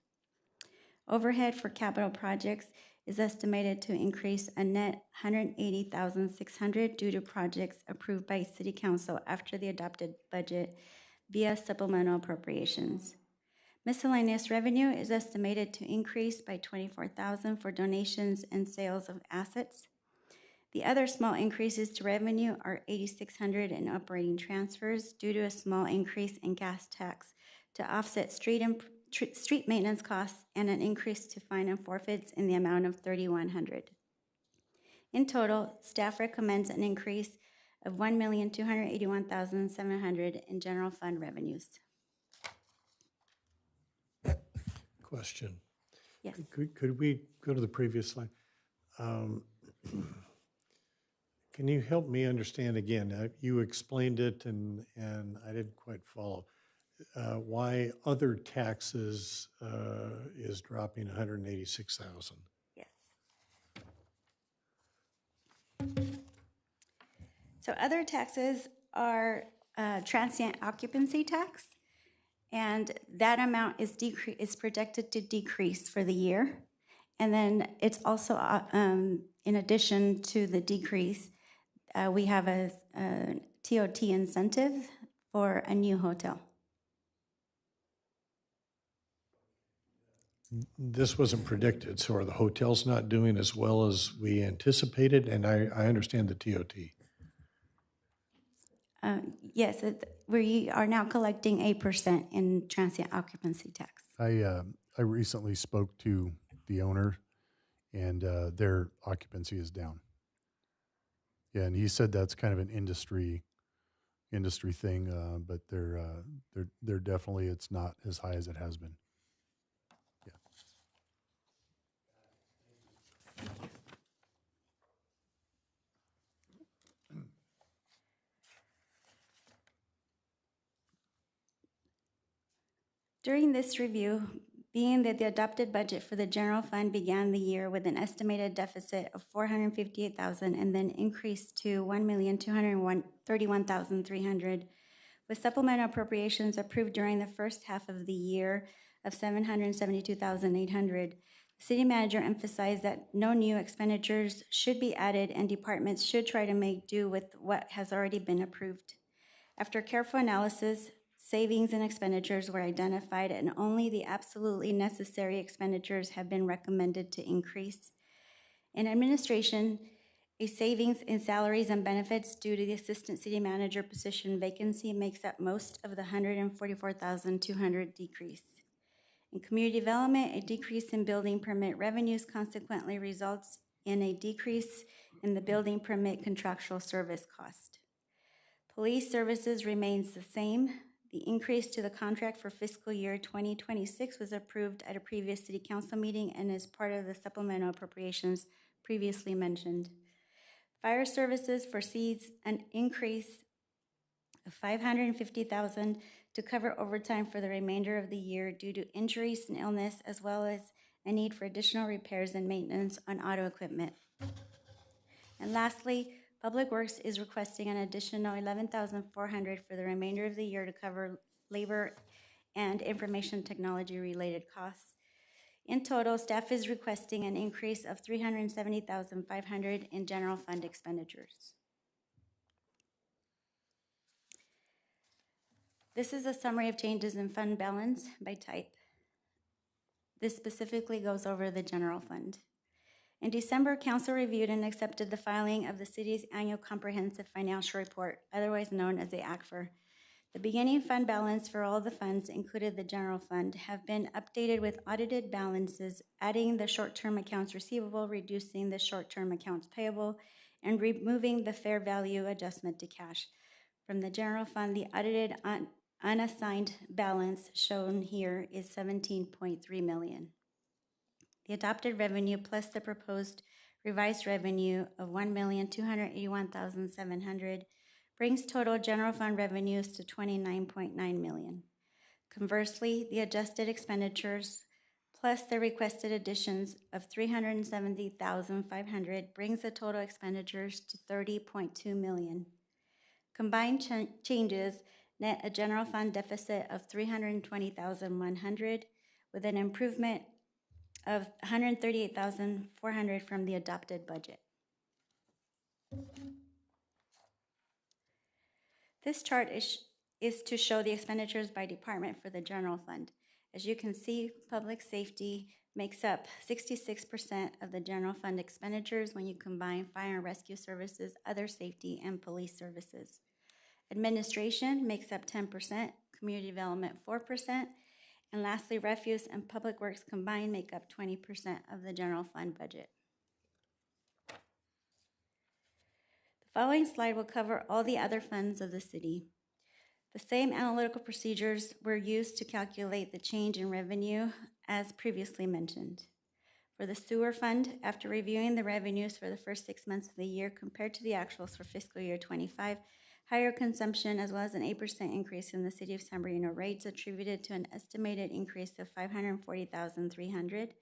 Overhead for capital projects is estimated to increase a net $180,600 due to projects approved by City Council after the adopted budget via supplemental appropriations. Miscellaneous revenue is estimated to increase by $24,000 for donations and sales of assets. The other small increases to revenue are $8,600 in operating transfers due to a small increase in gas tax to offset street maintenance costs and an increase to fine and forfeits in the amount of $3,100. In total, staff recommends an increase of $1,281,700 in general fund revenues. Question. Yes. Could we go to the previous slide? Can you help me understand again? You explained it and I didn't quite follow. Why other taxes is dropping $186,000? Yes. So other taxes are transient occupancy tax, and that amount is projected to decrease for the year. And then it's also, in addition to the decrease, we have a TOT incentive for a new hotel. This wasn't predicted, so are the hotels not doing as well as we anticipated? And I understand the TOT. Yes, we are now collecting 8% in transient occupancy tax. I recently spoke to the owner, and their occupancy is down. Yeah, and he said that's kind of an industry thing, but they're definitely, it's not as high as it has been. During this review, being that the adopted budget for the general fund began the year with an estimated deficit of $458,000 and then increased to $1,231,300, with supplemental appropriations approved during the first half of the year of $772,800. The city manager emphasized that no new expenditures should be added and departments should try to make do with what has already been approved. After careful analysis, savings and expenditures were identified and only the absolutely necessary expenditures have been recommended to increase. In administration, a savings in salaries and benefits due to the assistant city manager position vacancy makes up most of the $144,200 decrease. In community development, a decrease in building permit revenues consequently results in a decrease in the building permit contractual service cost. Police services remains the same. The increase to the contract for fiscal year 2026 was approved at a previous city council meeting and is part of the supplemental appropriations previously mentioned. Fire services foresees an increase of $550,000 to cover overtime for the remainder of the year due to injuries and illness, as well as a need for additional repairs and maintenance on auto equipment. And lastly, Public Works is requesting an additional $11,400 for the remainder of the year to cover labor and information technology related costs. In total, staff is requesting an increase of $370,500 in general fund expenditures. This is a summary of changes in fund balance by type. This specifically goes over the general fund. In December, Council reviewed and accepted the filing of the city's annual comprehensive financial report, otherwise known as the ACFR. The beginning fund balance for all the funds, included the general fund, have been updated with audited balances, adding the short-term accounts receivable, reducing the short-term accounts payable, and removing the fair value adjustment to cash. From the general fund, the audited unassigned balance shown here is $17.3 million. The adopted revenue plus the proposed revised revenue of $1,281,700 brings total general fund revenues to $29.9 million. Conversely, the adjusted expenditures plus the requested additions of $370,500 brings the total expenditures to $30.2 million. Combined changes net a general fund deficit of $320,100 with an improvement of $138,400 from the adopted budget. This chart is to show the expenditures by department for the general fund. As you can see, public safety makes up 66% of the general fund expenditures when you combine fire and rescue services, other safety, and police services. Administration makes up 10%, community development 4%, and lastly, refuse and public works combined make up 20% of the general fund budget. The following slide will cover all the other funds of the city. The same analytical procedures were used to calculate the change in revenue as previously mentioned. For the sewer fund, after reviewing the revenues for the first 6 months of the year compared to the actuals for fiscal year 25, higher consumption as well as an 8% increase in the city of San Bernardino rates attributed to an estimated increase of $540,300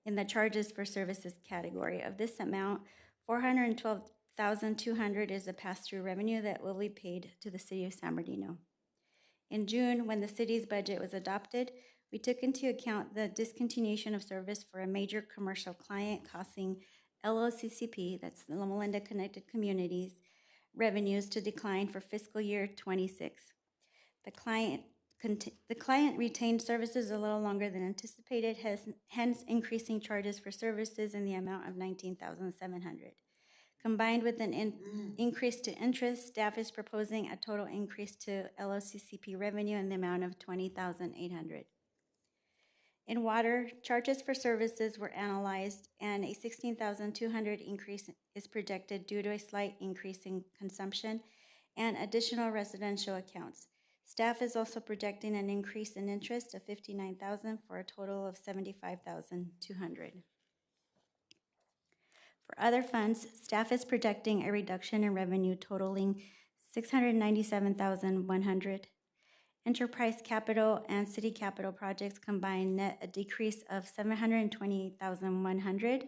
in the charges for services category. Of this amount, $412,200 is a pass-through revenue that will be paid to the city of San Bernardino. In June, when the city's budget was adopted, we took into account the discontinuation of service for a major commercial client causing LOCCP, that's the Loma Linda Connected Communities, revenues to decline for fiscal year 26. The client retained services a little longer than anticipated, hence increasing charges for services in the amount of $19,700. Combined with an increase to interest, staff is proposing a total increase to LOCCP revenue in the amount of $20,800. In water, charges for services were analyzed and a $16,200 increase is projected due to a slight increase in consumption and additional residential accounts. Staff is also projecting an increase in interest of $59,000 for a total of $75,200. For other funds, staff is projecting a reduction in revenue totaling $697,100 Enterprise capital and city capital projects combined net a decrease of $728,100,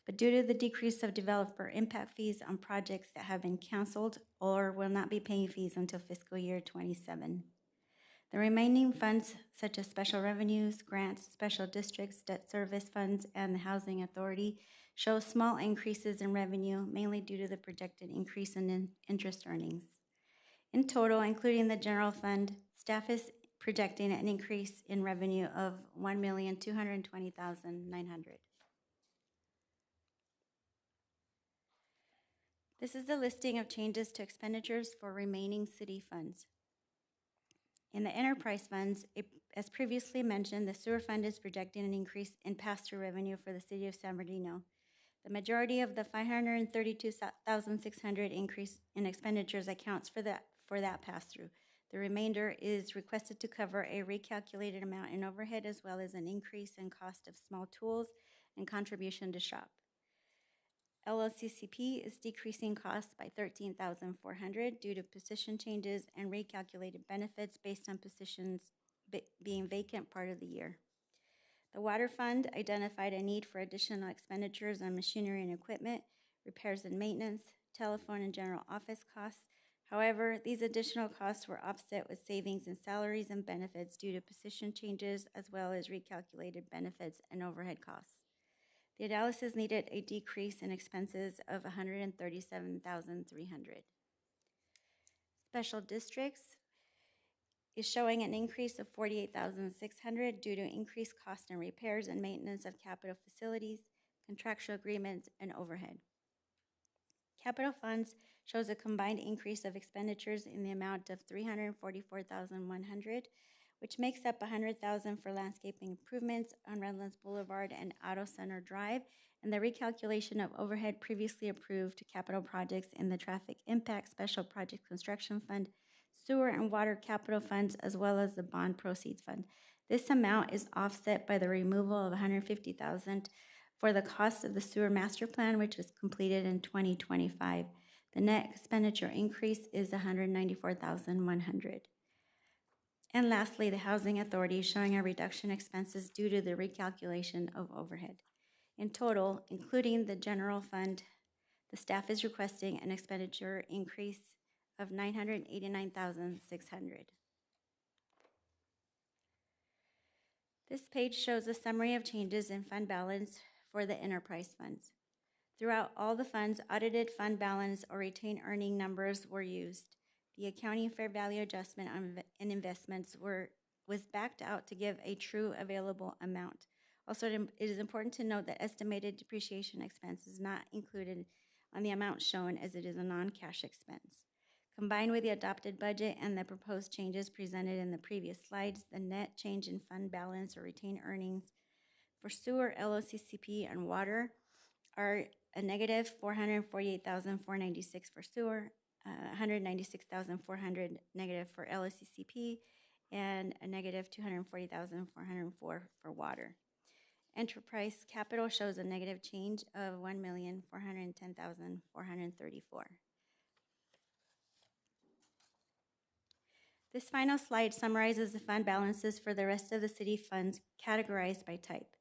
but due to the decrease of developer impact fees on projects that have been canceled or will not be paying fees until fiscal year 27. The remaining funds, such as special revenues, grants, special districts, debt service funds, and the Housing Authority, show small increases in revenue, mainly due to the projected increase in interest earnings. In total, including the general fund, staff is projecting an increase in revenue of $1,220,900. This is the listing of changes to expenditures for remaining city funds. In the enterprise funds, as previously mentioned, the sewer fund is projecting an increase in pass-through revenue for the city of San Bernardino. The majority of the $532,600 increase in expenditures accounts for that pass-through. The remainder is requested to cover a recalculated amount in overhead as well as an increase in cost of small tools and contribution to shop. LLCCP is decreasing costs by $13,400 due to position changes and recalculated benefits based on positions being vacant part of the year. The Water Fund identified a need for additional expenditures on machinery and equipment, repairs and maintenance, telephone and general office costs. However, these additional costs were offset with savings in salaries and benefits due to position changes as well as recalculated benefits and overhead costs. The analysis needed a decrease in expenses of $137,300. Special districts is showing an increase of $48,600 due to increased cost in repairs and maintenance of capital facilities, contractual agreements, and overhead. Capital funds shows a combined increase of expenditures in the amount of $344,100, which makes up $100,000 for landscaping improvements on Redlands Boulevard and Auto Center Drive, and the recalculation of overhead previously approved capital projects in the Traffic Impact Special Project Construction Fund, Sewer and Water Capital Funds, as well as the Bond Proceeds Fund. This amount is offset by the removal of $150,000 for the cost of the Sewer Master Plan, which was completed in 2025. The net expenditure increase is $194,100. And lastly, the Housing Authority is showing a reduction in expenses due to the recalculation of overhead. In total, including the general fund, the staff is requesting an expenditure increase of $989,600. This page shows a summary of changes in fund balance for the enterprise funds. Throughout all the funds, audited fund balance or retained earning numbers were used. The accounting fair value adjustment on investments was backed out to give a true available amount. Also, it is important to note that estimated depreciation expense is not included on the amount shown as it is a non-cash expense. Combined with the adopted budget and the proposed changes presented in the previous slides, the net change in fund balance or retained earnings for sewer, LOCCP, and water are a negative $448,496 for sewer, $196,400 negative for LOCCP, and a negative $240,404 for water. Enterprise capital shows a negative change of $1,410,434. This final slide summarizes the fund balances for the rest of the city funds categorized by type.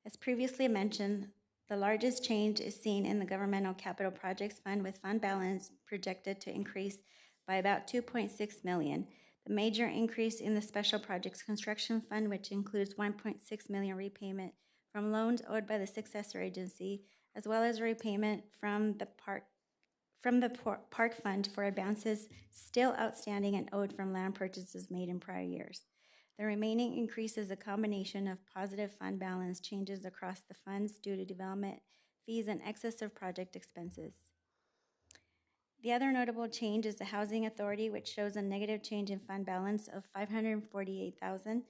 As previously mentioned, the largest change is seen in the Governmental Capital Projects Fund, with fund balance projected to increase by about $2.6 million. The major increase in the Special Projects Construction Fund, which includes $1.6 million repayment from loans owed by the successor agency, as well as repayment from the Park Fund for advances still outstanding and owed from land purchases made in prior years. The remaining increase is a combination of positive fund balance changes across the funds due to development fees and excess of project expenses. The other notable change is the Housing Authority, which shows a negative change in fund balance of $548,000.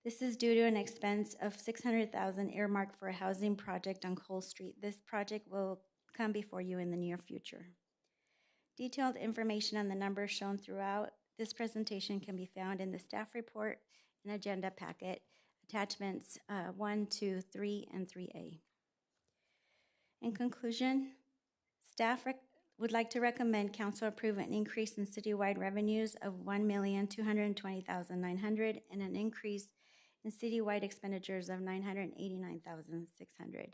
This is due to an expense of $600,000 earmarked for a housing project on Cole Street. This project will come before you in the near future. Detailed information on the numbers shown throughout this presentation can be found in the staff report and agenda packet, attachments 1, 2, 3, and 3A. In conclusion, staff would like to recommend council approve an increase in citywide revenues of $1,220,900 and an increase in citywide expenditures of $989,600.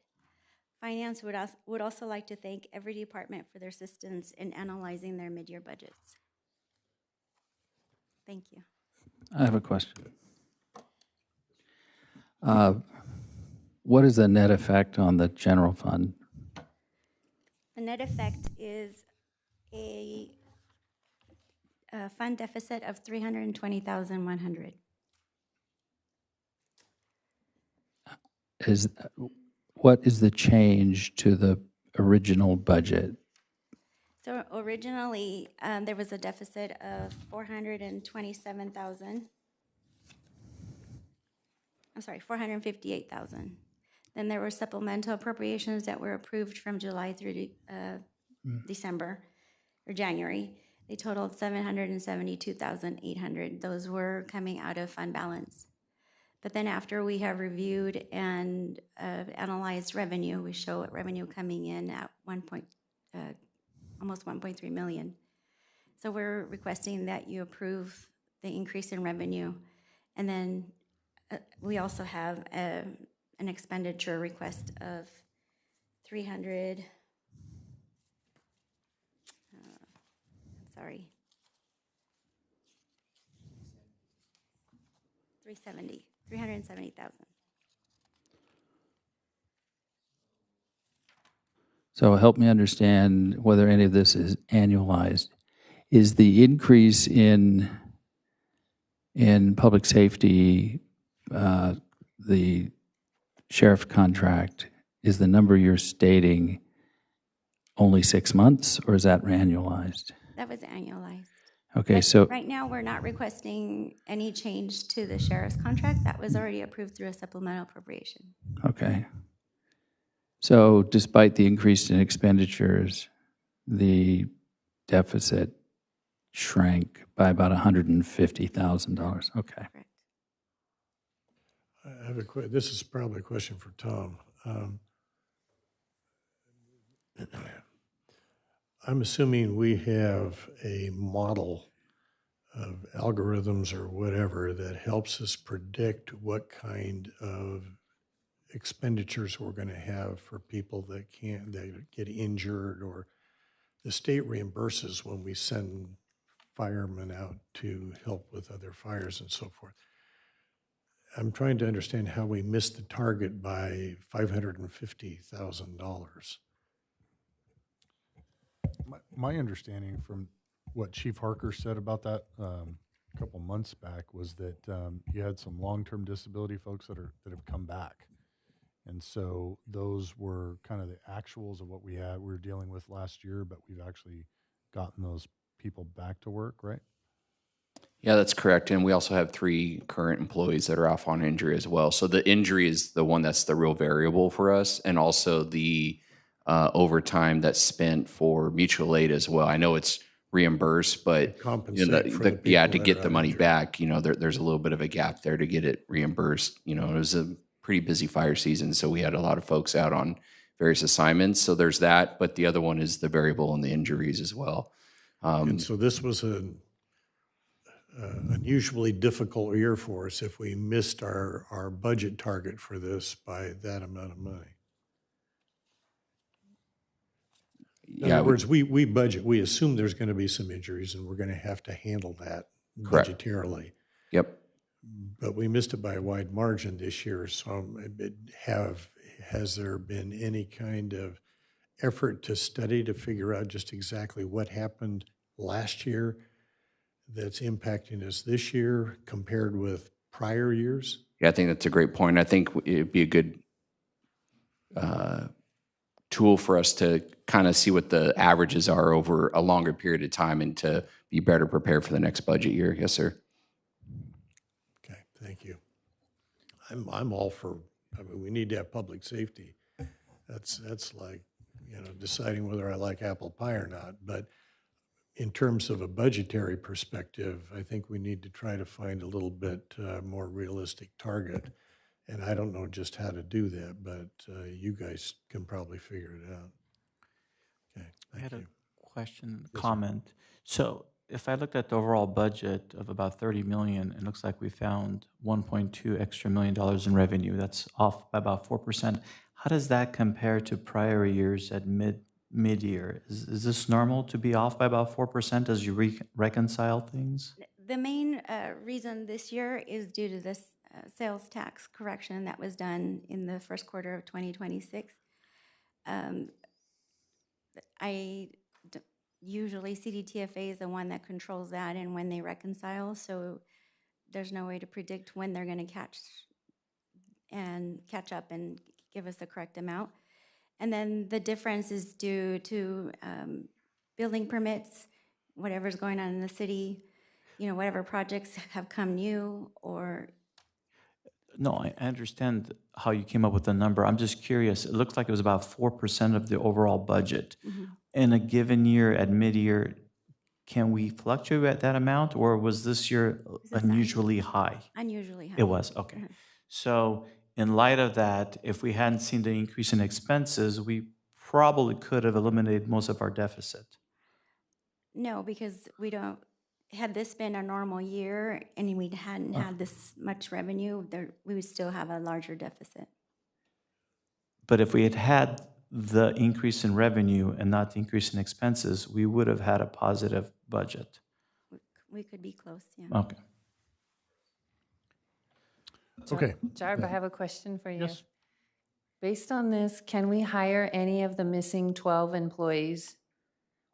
Finance would also like to thank every department for their assistance in analyzing their mid-year budgets. Thank you. I have a question. What is the net effect on the general fund? The net effect is a fund deficit of $320,100. What is the change to the original budget? So originally, there was a deficit of 458,000. Then there were supplemental appropriations that were approved from July through December or January. They totaled 772,800. Those were coming out of fund balance. But then after we have reviewed and analyzed revenue, we show revenue coming in at almost 1.3 million. So we're requesting that you approve the increase in revenue. And then we also have an expenditure request of 370. $370,000. So help me understand whether any of this is annualized. Is the increase in public safety, the sheriff contract, is the number you're stating only 6 months, or is that annualized? That was annualized. Okay, But so right now, we're not requesting any change to the sheriff's contract. That was already approved through a supplemental appropriation. okay. So despite the increase in expenditures, the deficit shrank by about $150,000. Okay. Correct. I have this is probably a question for Tom. I'm assuming we have a model of algorithms or whatever that helps us predict what kind of expenditures we're going to have for people that get injured, or the state reimburses when we send firemen out to help with other fires and so forth. I'm trying to understand how we missed the target by $550,000. My understanding from what Chief Harker said about that a couple months back was that you had some long-term disability folks that have come back. And so those were kind of the actuals of what we were dealing with last year, but we've actually gotten those people back to work, right? Yeah, that's correct. And we also have 3 current employees that are off on injury as well. So the injury is the one that's the real variable for us, and also the overtime that's spent for mutual aid as well. I know it's reimbursed, but Compensate for the people to that get are the money injured. back, there's a little bit of a gap there to get it reimbursed. It was a pretty busy fire season, so we had a lot of folks out on various assignments. So there's that, but the other one is the variable and the injuries as well. And so this was an unusually difficult year for us if we missed our budget target for this by that amount of money. In other words, we budget, we assume there's going to be some injuries and we're going to have to handle that Correct. budgetarily. Yep. But we missed it by a wide margin this year. So has there been any kind of effort to study to figure out just exactly what happened last year that's impacting us this year compared with prior years? Yeah, I think that's a great point. I think it'd be a good tool for us to kind of see what the averages are over a longer period of time and to be better prepared for the next budget year. Yes, sir. Okay, thank you. I'm all for, we need to have public safety. That's like, deciding whether I like apple pie or not. But in terms of a budgetary perspective, I think we need to try to find a little bit more realistic target. And I don't know just how to do that, but you guys can probably figure it out. Okay, thank you. question, comment. So if I looked at the overall budget of about 30 million, it looks like we found 1.2 extra million dollars in revenue. That's off by about 4%. How does that compare to prior years at mid-year? Is this normal to be off by about 4% as you reconcile things? The main reason this year is due to this sales tax correction that was done in the first quarter of 2026. Usually CDTFA is the one that controls that and when they reconcile, so there's no way to predict when they're going to catch up and give us the correct amount. And then the difference is due to building permits, whatever's going on in the city, whatever projects have come new or... No, I understand how you came up with the number. I'm just curious. It looks like it was about 4% of the overall budget. Mm-hmm. In a given year, at mid-year, can we fluctuate at that amount, or was this year unusually high? Unusually high. It was, okay. Mm-hmm. So in light of that, if we hadn't seen the increase in expenses, we probably could have eliminated most of our deficit. No, because we don't... Had this been a normal year and we hadn't had this much revenue, we would still have a larger deficit. But if we had had the increase in revenue and not the increase in expenses, we would have had a positive budget. We could be close, yeah. Okay. Okay. Jarb, I have a question for you. Yes. Based on this, can we hire any of the missing 12 employees?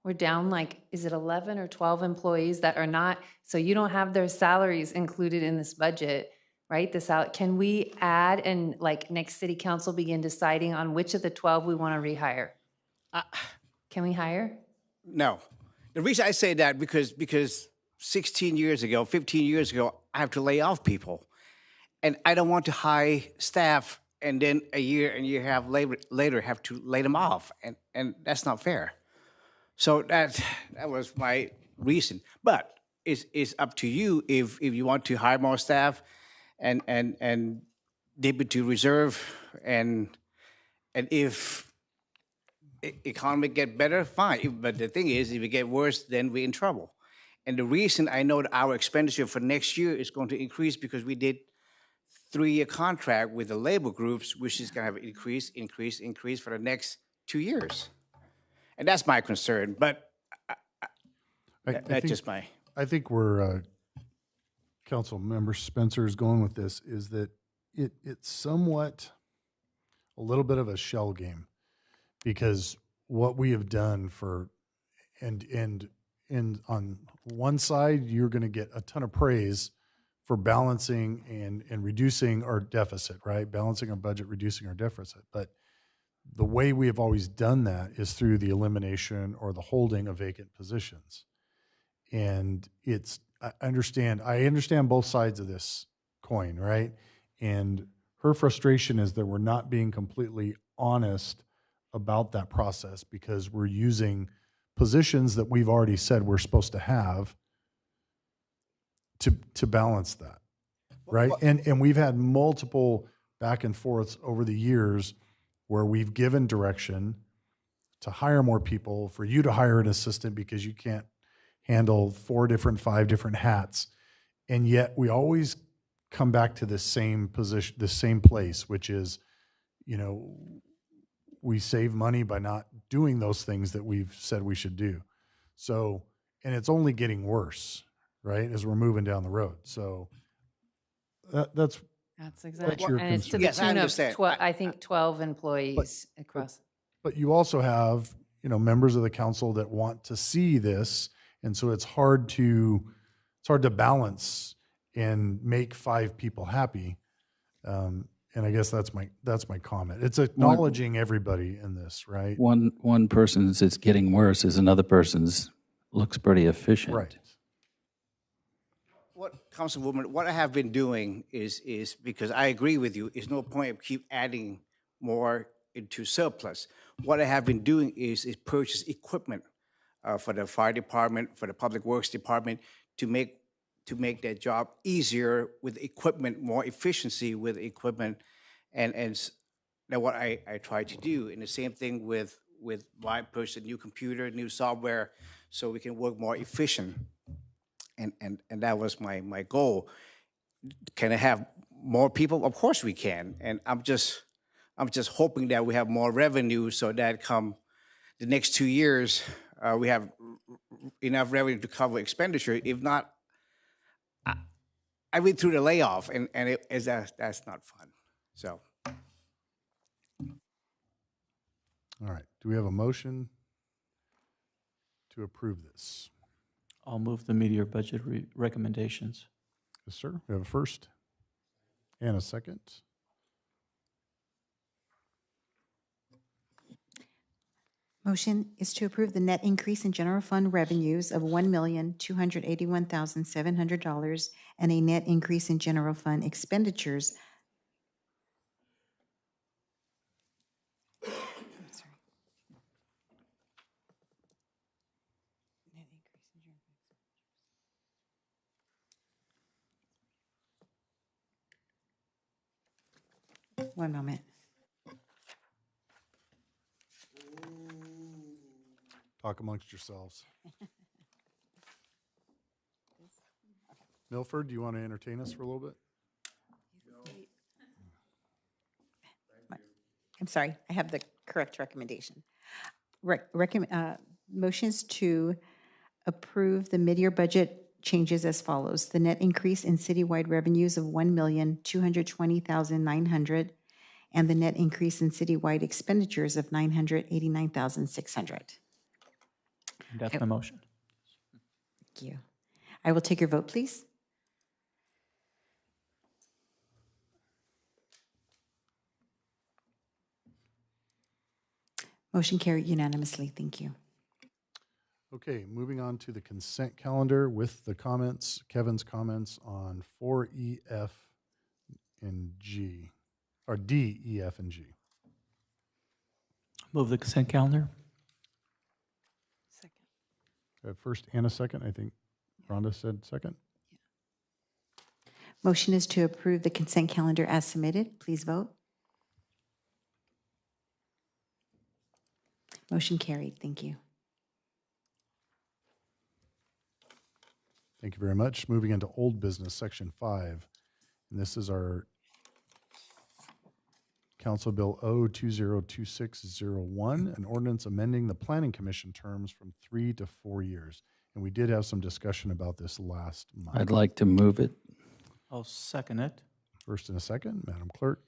We're down is it 11 or 12 employees that are not, so you don't have their salaries included in this budget, right? Can we add and next city council begin deciding on which of the 12 we want to rehire? Can we hire? No. The reason I say that because 16 years ago, 15 years ago, I have to lay off people. And I don't want to hire staff and then a year and a half later have to lay them off. And that's not fair. So that was my reason. But it's up to you if you want to hire more staff and dip it to reserve and if economy get better, fine. But the thing is, if it get worse, then we're in trouble. And the reason I know that our expenditure for next year is going to increase because we did 3-year contract with the labor groups, which is going to have increase for the next 2 years. And that's my concern, but that's just my... I think where Council Member Spencer is going with this is that it's somewhat a little bit of a shell game, because what we have done and on one side, you're going to get a ton of praise for balancing and reducing our deficit, right? Balancing our budget, reducing our deficit. But the way we have always done that is through the elimination or the holding of vacant positions. And I understand both sides of this coin, right? And her frustration is that we're not being completely honest about that process because we're using positions that we've already said we're supposed to have to balance that, right? And we've had multiple back and forths over the years where we've given direction to hire more people, for you to hire an assistant because you can't handle 5 different hats. And yet we always come back to the same position, the same place, which is, we save money by not doing those things that we've said we should do. So, and it's only getting worse, right, as we're moving down the road. So that's exactly. your And it's to concern. the tune of, I think, 12 employees across. But you also have, members of the council that want to see this, and so it's hard to balance and make 5 people happy. And I guess that's my comment. It's acknowledging everybody in this, right? One person's it's getting worse is another person's looks pretty efficient. Right. Councilwoman, what I have been doing is because I agree with you, there's no point of keep adding more into surplus. What I have been doing is purchase equipment for the fire department, for the public works department, to make their job easier with equipment, more efficiency with equipment, and that's what I try to do. And the same thing with with why purchase a new computer, new software, so we can work more efficient. And that was my goal. Can I have more people? Of course we can. And I'm just hoping that we have more revenue so that come the next 2 years, we have enough revenue to cover expenditure. If not, I went through the layoff, and that's not fun. So, All right. Do we have a motion to approve this? I'll move the meteor budget recommendations. Yes, sir. We have a first and a second. Motion is to approve the net increase in general fund revenues of $1,281,700 and a net increase in general fund expenditures. I'm sorry. Net increase in general fund expenditures. One moment. Talk amongst yourselves. Milford, do you want to entertain us for a little bit? I'm sorry, I have the correct recommendation. Motions to approve the mid-year budget changes as follows. The net increase in citywide revenues of $1,220,900 and the net increase in citywide expenditures of $989,600. That's my motion. Thank you. I will take your vote, please. Motion carried unanimously. Thank you. Okay, moving on to the consent calendar with the comments, Kevin's comments on 4E, F, and G, or D, E, F, and G. Move the consent calendar. Second. First and a second, I think Rhonda said second. Motion is to approve the consent calendar as submitted. Please vote. Motion carried. Thank you. Thank you very much. Moving into old business, section 5. And this is our Council Bill O202601, an ordinance amending the Planning Commission terms from 3 to 4 years. And we did have some discussion about this last month. I'd like to move it. I'll second it. First and a second, Madam Clerk.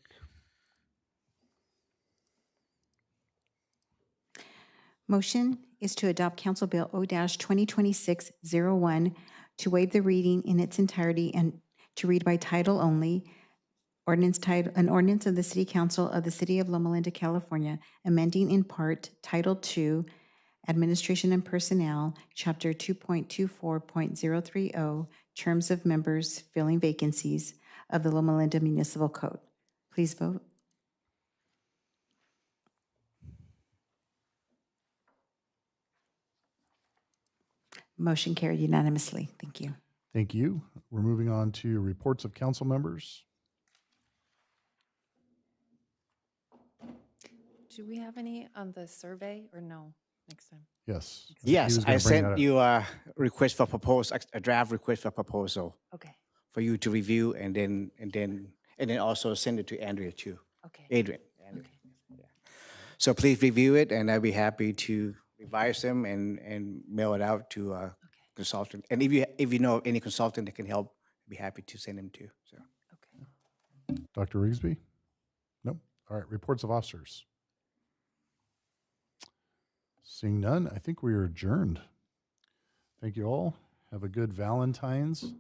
Motion is to adopt Council Bill O-2026-01 to waive the reading in its entirety and to read by title only. An ordinance of the City Council of the City of Loma Linda, California, amending in part Title II, Administration and Personnel, Chapter 2.24.030, Terms of Members Filling Vacancies of the Loma Linda Municipal Code. Please vote. Motion carried unanimously. Thank you. Thank you. We're moving on to reports of council members. Do we have any on the survey or no? Next time. Yes. Yes, I sent you a request for proposal, a draft request for proposal. Okay. For you to review and then also send it to Andrea too. Okay. Andrea. Yeah. So please review it, and I'd be happy to revise them and mail it out to a consultant. And if you know of any consultant that can help, I'd be happy to send them to. So. Okay. Dr. Rigsby? Nope. All right, reports of officers. Seeing none, I think we are adjourned. Thank you all. Have a good Valentine's.